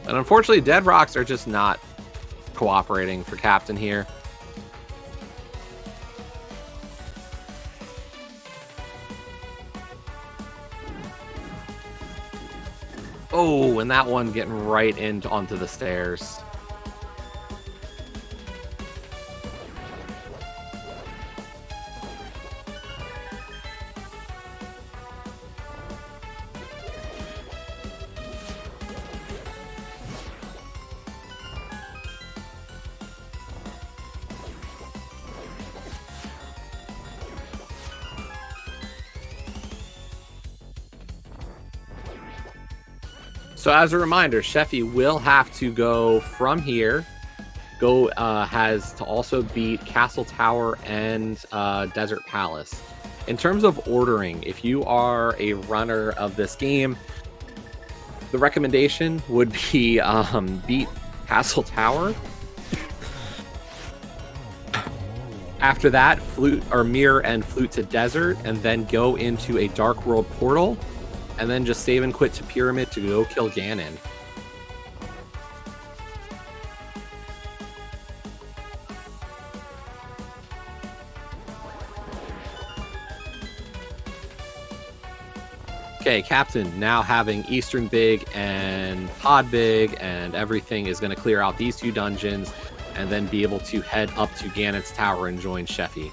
And unfortunately, Dead Rocks are just not cooperating for Captain here. Oh, and that one getting right onto the stairs. So as a reminder, Sheffy will have to go from here. Has to also beat Castle Tower and Desert Palace. In terms of ordering, if you are a runner of this game, the recommendation would be beat Castle Tower. After that, mirror and flute to Desert, and then go into a Dark World portal. And then just save and quit to Pyramid to go kill Ganon. Okay, Captain now having Eastern Big and Pod Big and everything is going to clear out these two dungeons and then be able to head up to Ganon's Tower and join Sheffy.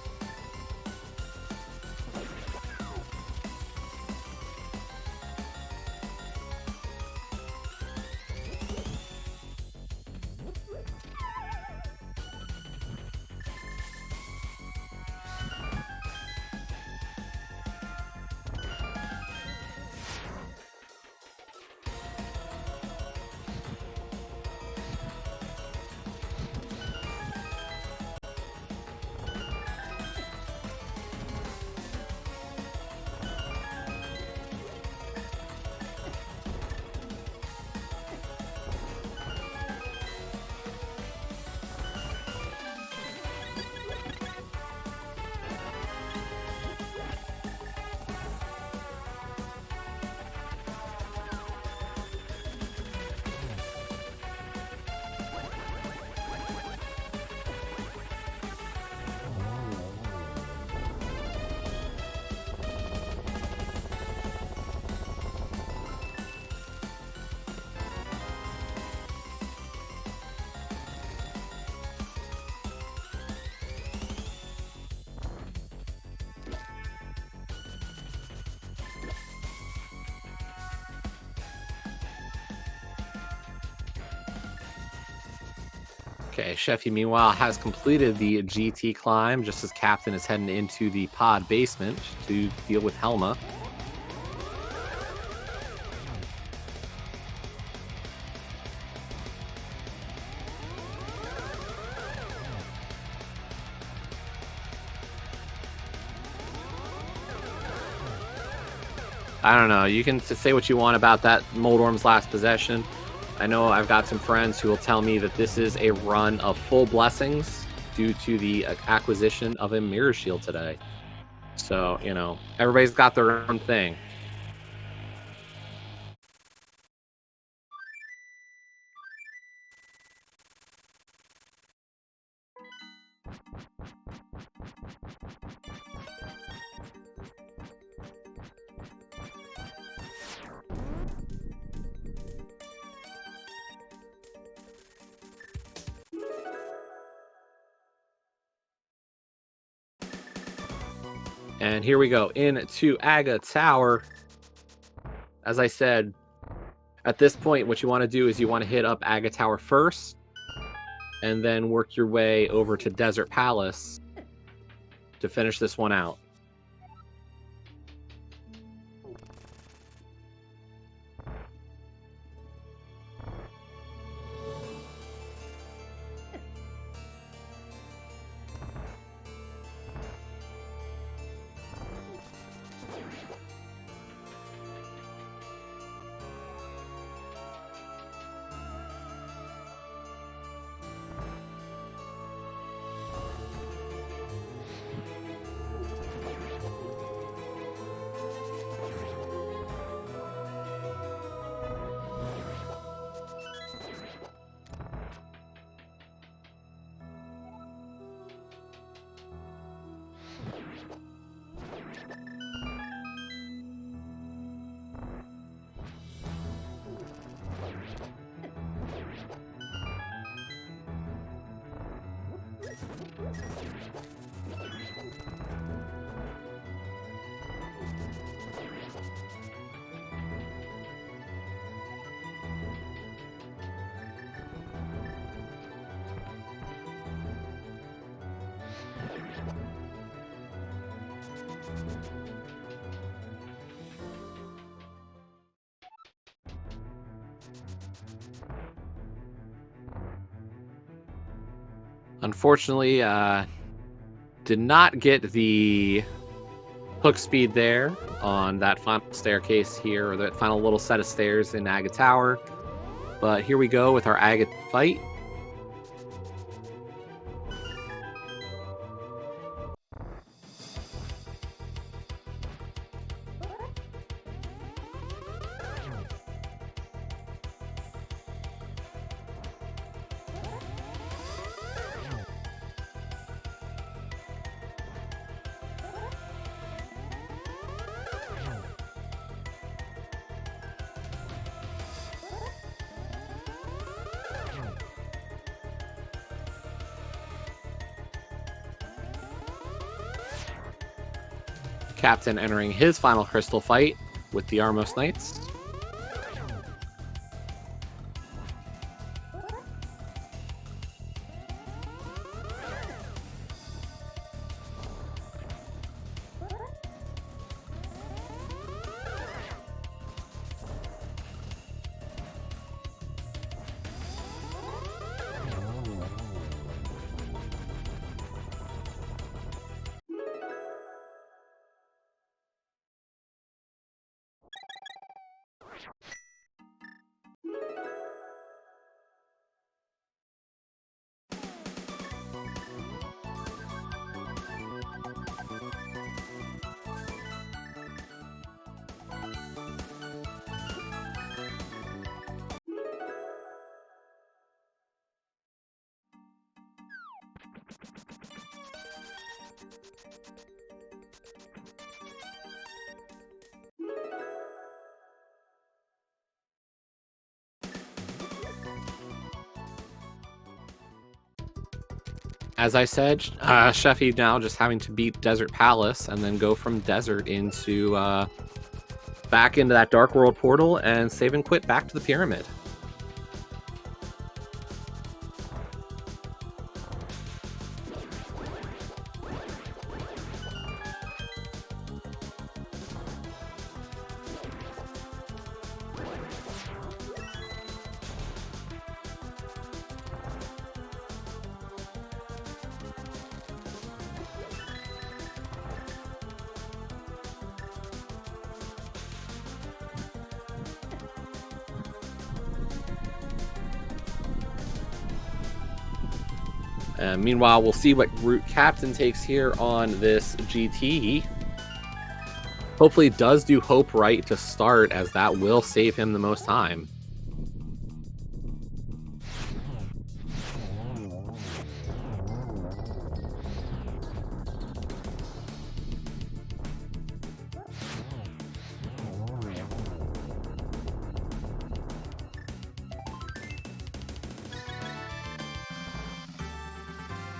Okay, Sheffy, meanwhile, has completed the GT climb just as Captain is heading into the pod basement to deal with Helma. I don't know. You can say what you want about that Moldorm's last possession. I know I've got some friends who will tell me that this is a run of full blessings due to the acquisition of a mirror shield today. So, you know, everybody's got their own thing. And here we go into Aga Tower. As I said, at this point, what you want to do is you want to hit up Aga Tower first, and then work your way over to Desert Palace to finish this one out. Unfortunately, did not get the hook speed there on that final staircase here, or that final little set of stairs in Aga Tower. But here we go with our Aga fight. Captain entering his final crystal fight with the Armos Knights. As I said, Sheffy now just having to beat Desert Palace and then go from Desert into back into that Dark World portal and save and quit back to the Pyramid. Meanwhile, we'll see what route Captain takes here on this GT. Hopefully does do Hope right to start, as that will save him the most time.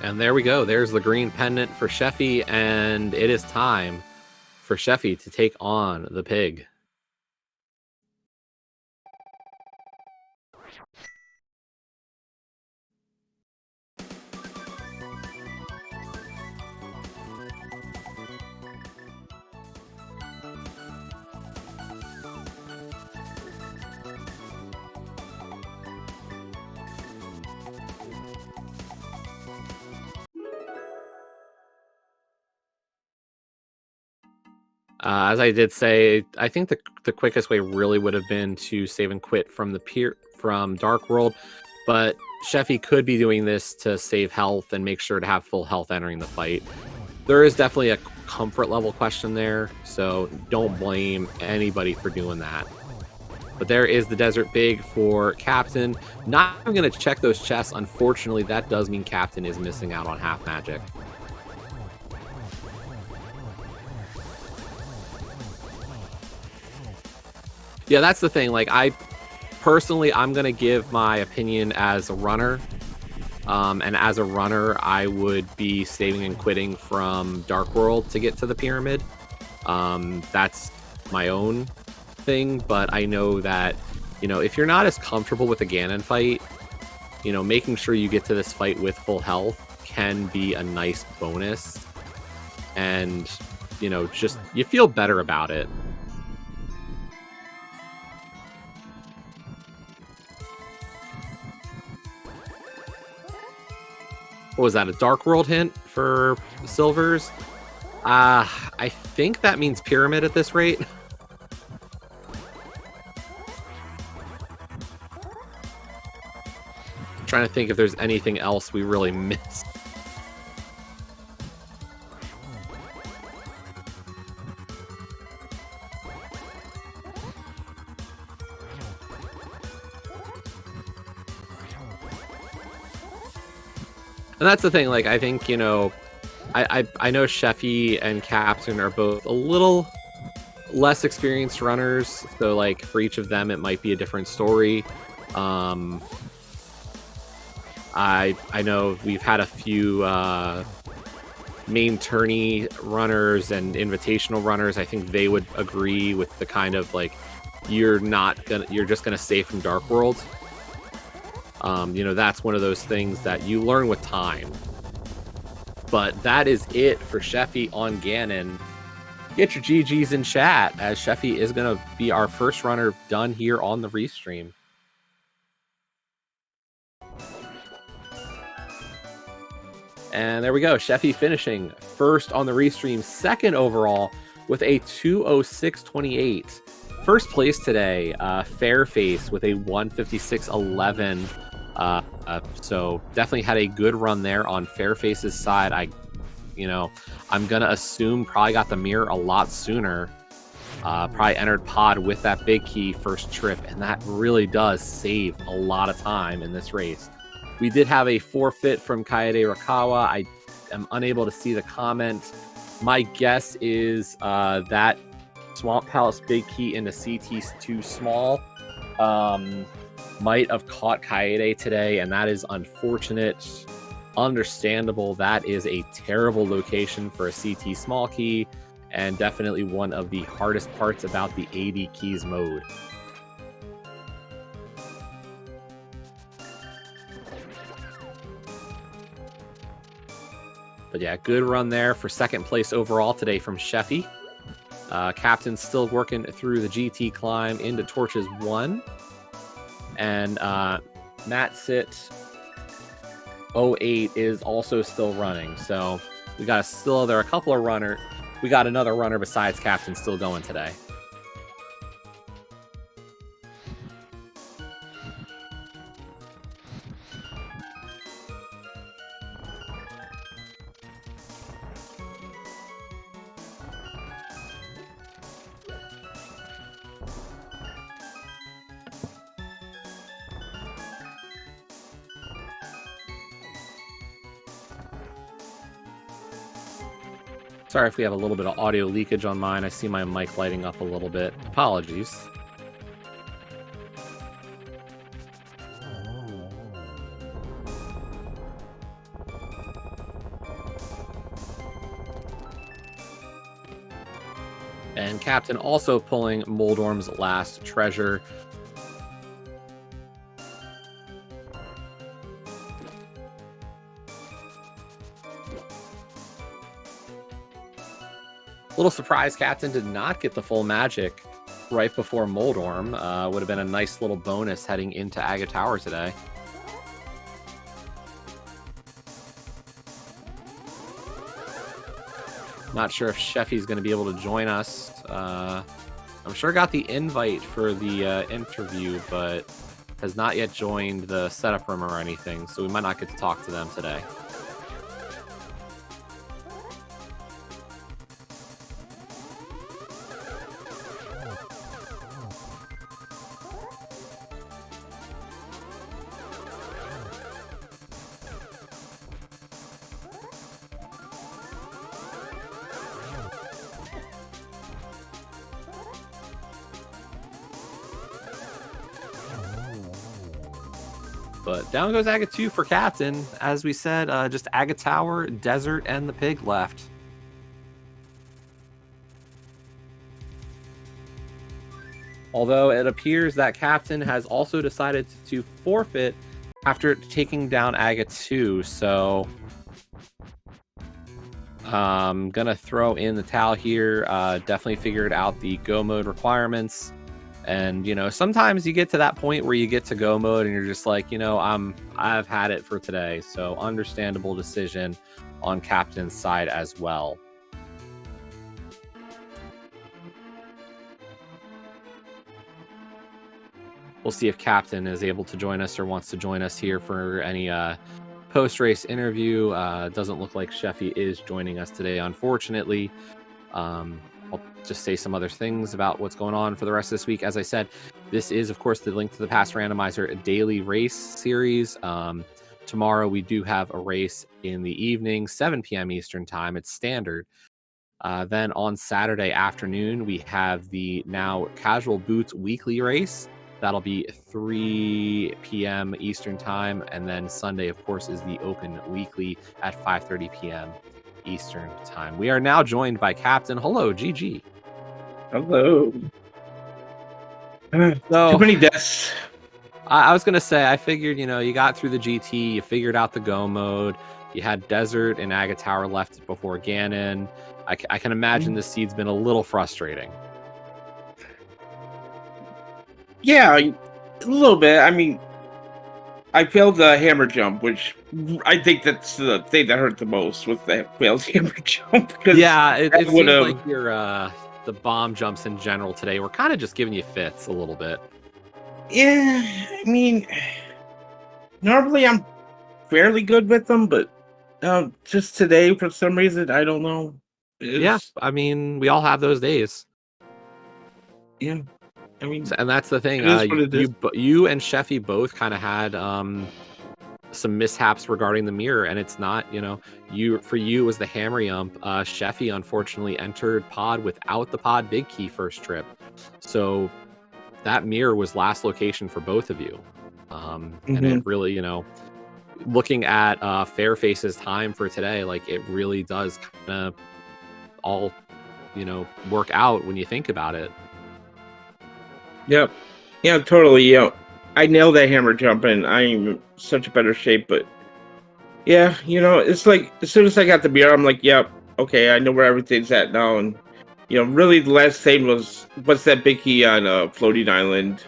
And there we go. There's the green pendant for Sheffy, and it is time for Sheffy to take on the pig. As I did say, I think the quickest way really would have been to save and quit from from Dark World, but Sheffy could be doing this to save health and make sure to have full health entering the fight. There is definitely a comfort level question there, so don't blame anybody for doing that. But there is the Desert Big for Captain. Not even going to check those chests. Unfortunately, that does mean Captain is missing out on half magic. Yeah, that's the thing. Like, I'm going to give my opinion as a runner. And as a runner, I would be saving and quitting from Dark World to get to the pyramid. That's my own thing, but I know that, if you're not as comfortable with the Ganon fight, making sure you get to this fight with full health can be a nice bonus. And, just, you feel better about it. What was that, a Dark World hint for Silvers? I think that means pyramid at this rate. I'm trying to think if there's anything else we really missed. And that's the thing, like, I think, I know Sheffy and Captain are both a little less experienced runners, so, like, for each of them, it might be a different story. I know we've had a few main tourney runners and invitational runners. I think they would agree with the kind of, like, you're just gonna save from Dark World. That's one of those things that you learn with time. But that is it for Sheffy on Ganon. Get your GGs in chat, as Sheffy is going to be our first runner done here on the restream. And there we go. Sheffy finishing first on the restream, second overall with a 206.28. First place today, Fairface with a 156.11. So definitely had a good run there on Fairface's side. I'm gonna assume probably got the mirror a lot sooner. Probably entered pod with that big key first trip, and that really does save a lot of time in this race. We did have a forfeit from Kaede Rakawa. I am unable to see the comment. My guess is that Swamp Palace big key into CT's too small. Might have caught Kaede today, and that is unfortunate. Understandable. That is a terrible location for a CT small key, and definitely one of the hardest parts about the 80 keys mode. But yeah, good run there for second place overall today from Sheffy. Captain's still working through the GT climb into Torches 1. And Matt Sit 08 is also still running. So we got we got another runner besides Captain still going today. Sorry if we have a little bit of audio leakage on mine. I see my mic lighting up a little bit. Apologies. And Captain also pulling Moldorm's last treasure. Little surprise, Captain did not get the full magic right before Moldorm. Would have been a nice little bonus heading into Aga Tower today. Not sure if Sheffy's going to be able to join us. I'm sure got the invite for the interview, but has not yet joined the setup room or anything, so we might not get to talk to them today. But down goes Aga 2 for Captain. As we said, just Aga Tower, Desert, and the Pig left. Although it appears that Captain has also decided to forfeit after taking down Aga 2. So I'm going to throw in the towel here. Definitely figured out the go mode requirements. And, you know, sometimes you get to that point where you get to go mode and you're just like, you know, I've had it for today. So understandable decision on Captain's side as well. We'll see if Captain is able to join us or wants to join us here for any post-race interview. Doesn't look like Sheffy is joining us today, unfortunately. I'll just say some other things about what's going on for the rest of this week. As I said, this is, of course, the Link to the Past Randomizer daily race series. Tomorrow, we do have a race in the evening, 7 p.m. Eastern time. It's standard. Then on Saturday afternoon, we have the now Casual Boots weekly race. That'll be 3 p.m. Eastern time. And then Sunday, of course, is the Open Weekly at 5:30 p.m. Eastern time. We are now joined by Captain. Hello, GG. Hello. So, too many deaths. I was gonna say, I figured, you know, you got through the GT, you figured out the go mode, you had Desert and Aga Tower left before Ganon. I can imagine this seed's been a little frustrating. Yeah, a little bit. I mean, I failed the hammer jump, which I think that's the thing that hurt the most with the failed hammer jump. Yeah, it seems like your the bomb jumps in general today were kind of just giving you fits a little bit. Yeah, I mean, normally I'm fairly good with them, but just today for some reason I don't know. Yeah, I mean, we all have those days. Yeah, I mean, and that's the thing. It is what it is. You and Sheffy both kind of had some mishaps regarding the mirror, and it's not, you know, for you it was the hammer jump. Sheffy unfortunately entered pod without the pod big key first trip, so that mirror was last location for both of you. And it really, you know, looking at Fairface's time for today, like it really does kind of all, you know, work out when you think about it. Yep. Yeah, totally. Yeah, I nailed that hammer jump, and I'm in such a better shape. But yeah, you know, it's like as soon as I got the mirror, I'm like, yep, okay, I know where everything's at now. And you know, really, the last thing was what's that big key on Floating Island.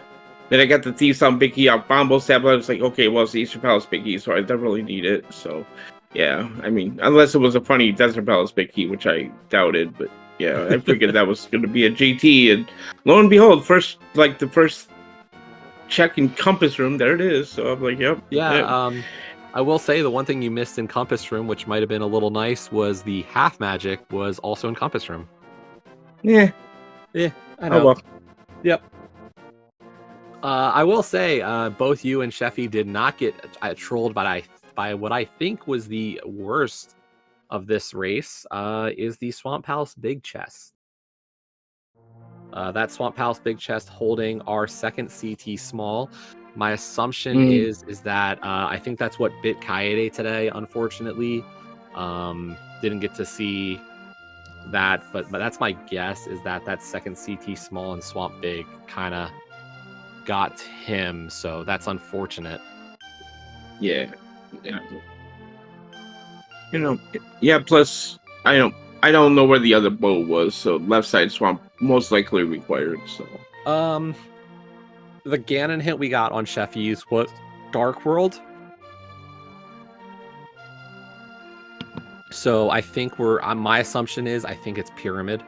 Then I got the Thieves on big key on Bombo Stab. I was like, okay, well, it's the Eastern Palace big key, so I don't really need it. So yeah, I mean, unless it was a funny Desert Palace big key, which I doubted, but. Yeah, I figured that was going to be a GT, and lo and behold, the first check in Compass Room, there it is. So I'm like, yep. Yeah, I will say the one thing you missed in Compass Room, which might have been a little nice, was the half magic was also in Compass Room. Yeah, I know. Oh, well. Yep. I will say, both you and Sheffy did not get trolled by what I think was the worst of this race is the Swamp Palace Big Chest. That Swamp Palace Big Chest holding our second CT small. My assumption is that I think that's what bit Kaede today, unfortunately. Didn't get to see that, but that's my guess, is that second CT small and Swamp Big kind of got him, so that's unfortunate. Yeah. Plus I don't know where the other bow was, so left side swamp most likely required. So the Ganon hint we got on Sheffy's was Dark World. So I think my assumption is I think it's Pyramid.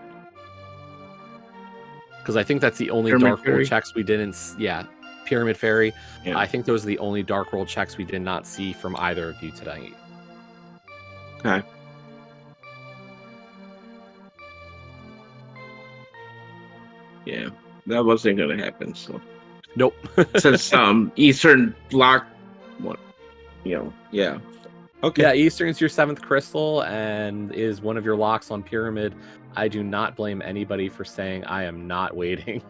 Because I think that's the only Pyramid Dark Fairy? World checks we didn't... Yeah, Pyramid Fairy. Yeah. I think those are the only Dark World checks we did not see from either of you tonight. Okay. Yeah, that wasn't gonna happen. So Nope. since Eastern lock, what, yeah. Okay. Yeah, Eastern's your 7th crystal and is one of your locks on Pyramid. I do not blame anybody for saying I am not waiting,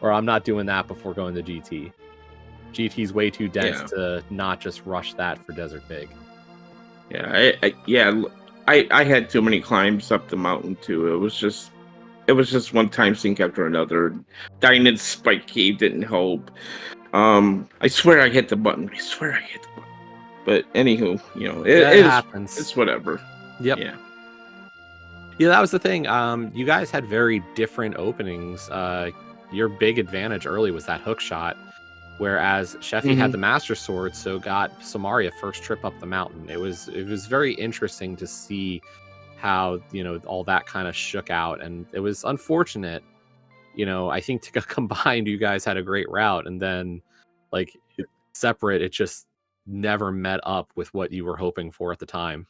or I'm not doing that before going to GT. GT's way too dense to not just rush that for Desert Big. Yeah, I had too many climbs up the mountain too. It was just one time sink after another. Dying in Spike Cave didn't help. I swear I hit the button. But anywho, it happens. It's whatever. Yep. Yeah, that was the thing. You guys had very different openings. Your big advantage early was that hook shot, whereas Sheffy had the Master Sword, so got Samaria first trip up the mountain. It was very interesting to see how all that kind of shook out, and it was unfortunate. I think to combined, you guys had a great route, and then separate, it just never met up with what you were hoping for at the time.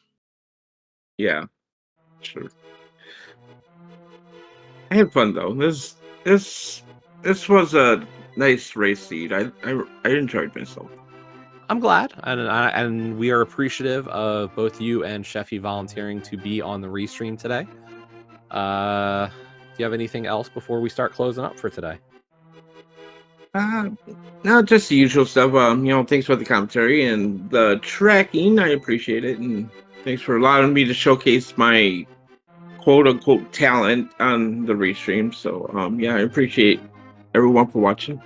Yeah, sure. I had fun though. This was a nice race seed. I enjoyed myself. I'm glad, and we are appreciative of both you and Sheffy volunteering to be on the restream today. Do you have anything else before we start closing up for today? No, just the usual stuff. Thanks for the commentary and the tracking. I appreciate it, and thanks for allowing me to showcase my quote-unquote talent on the restream. So, I appreciate everyone for watching.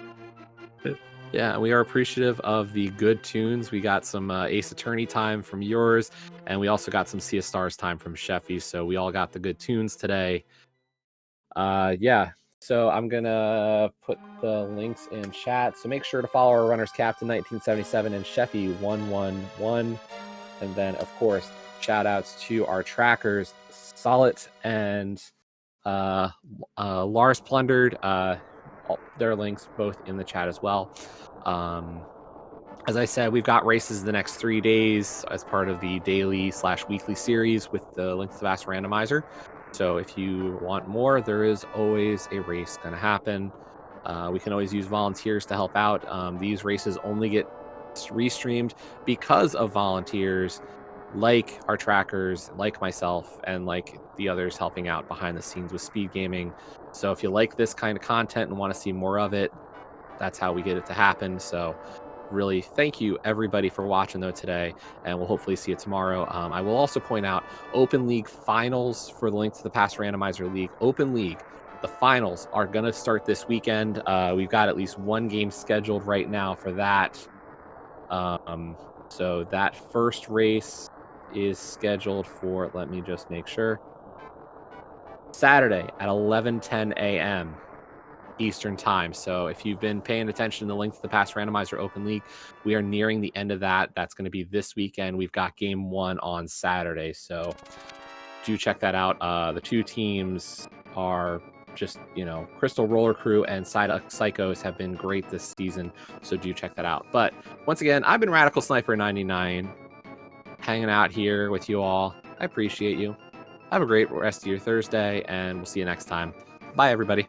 Yeah, we are appreciative of the good tunes. We got some Ace Attorney time from yours, and we also got some Sea of Stars time from Sheffy. So we all got the good tunes today. So I'm gonna put the links in chat. So make sure to follow our runners Captain 1977 and Sheffy 111. And then of course, shout outs to our trackers, Solid and Lars Plundered. Their links both in the chat as well. As I said, we've got races the next 3 days as part of the daily/weekly series with the Link to the Vast Randomizer. So if you want more, there is always a race going to happen. We can always use volunteers to help out. These races only get restreamed because of volunteers like our trackers, like myself, and like the others helping out behind the scenes with speed gaming. So if you like this kind of content and want to see more of it, that's how we get it to happen. So really thank you everybody for watching though today, and we'll hopefully see you tomorrow. I will also point out Open League finals for the Link to the Past Randomizer League. Open League, the finals are going to start this weekend. We've got at least one game scheduled right now for that. So that first race is scheduled for, let me just make sure, Saturday at 11:10 a.m. Eastern time. So if you've been paying attention to the Link to the Past Randomizer Open League, we are nearing the end of that. That's going to be this weekend. We've got game 1 on Saturday, so do check that out. The two teams are just, Crystal Roller Crew and Psychos have been great this season, so do check that out. But once again, I've been Radical Sniper 99, hanging out here with you all. I appreciate you. Have a great rest of your Thursday, and we'll see you next time. Bye, everybody.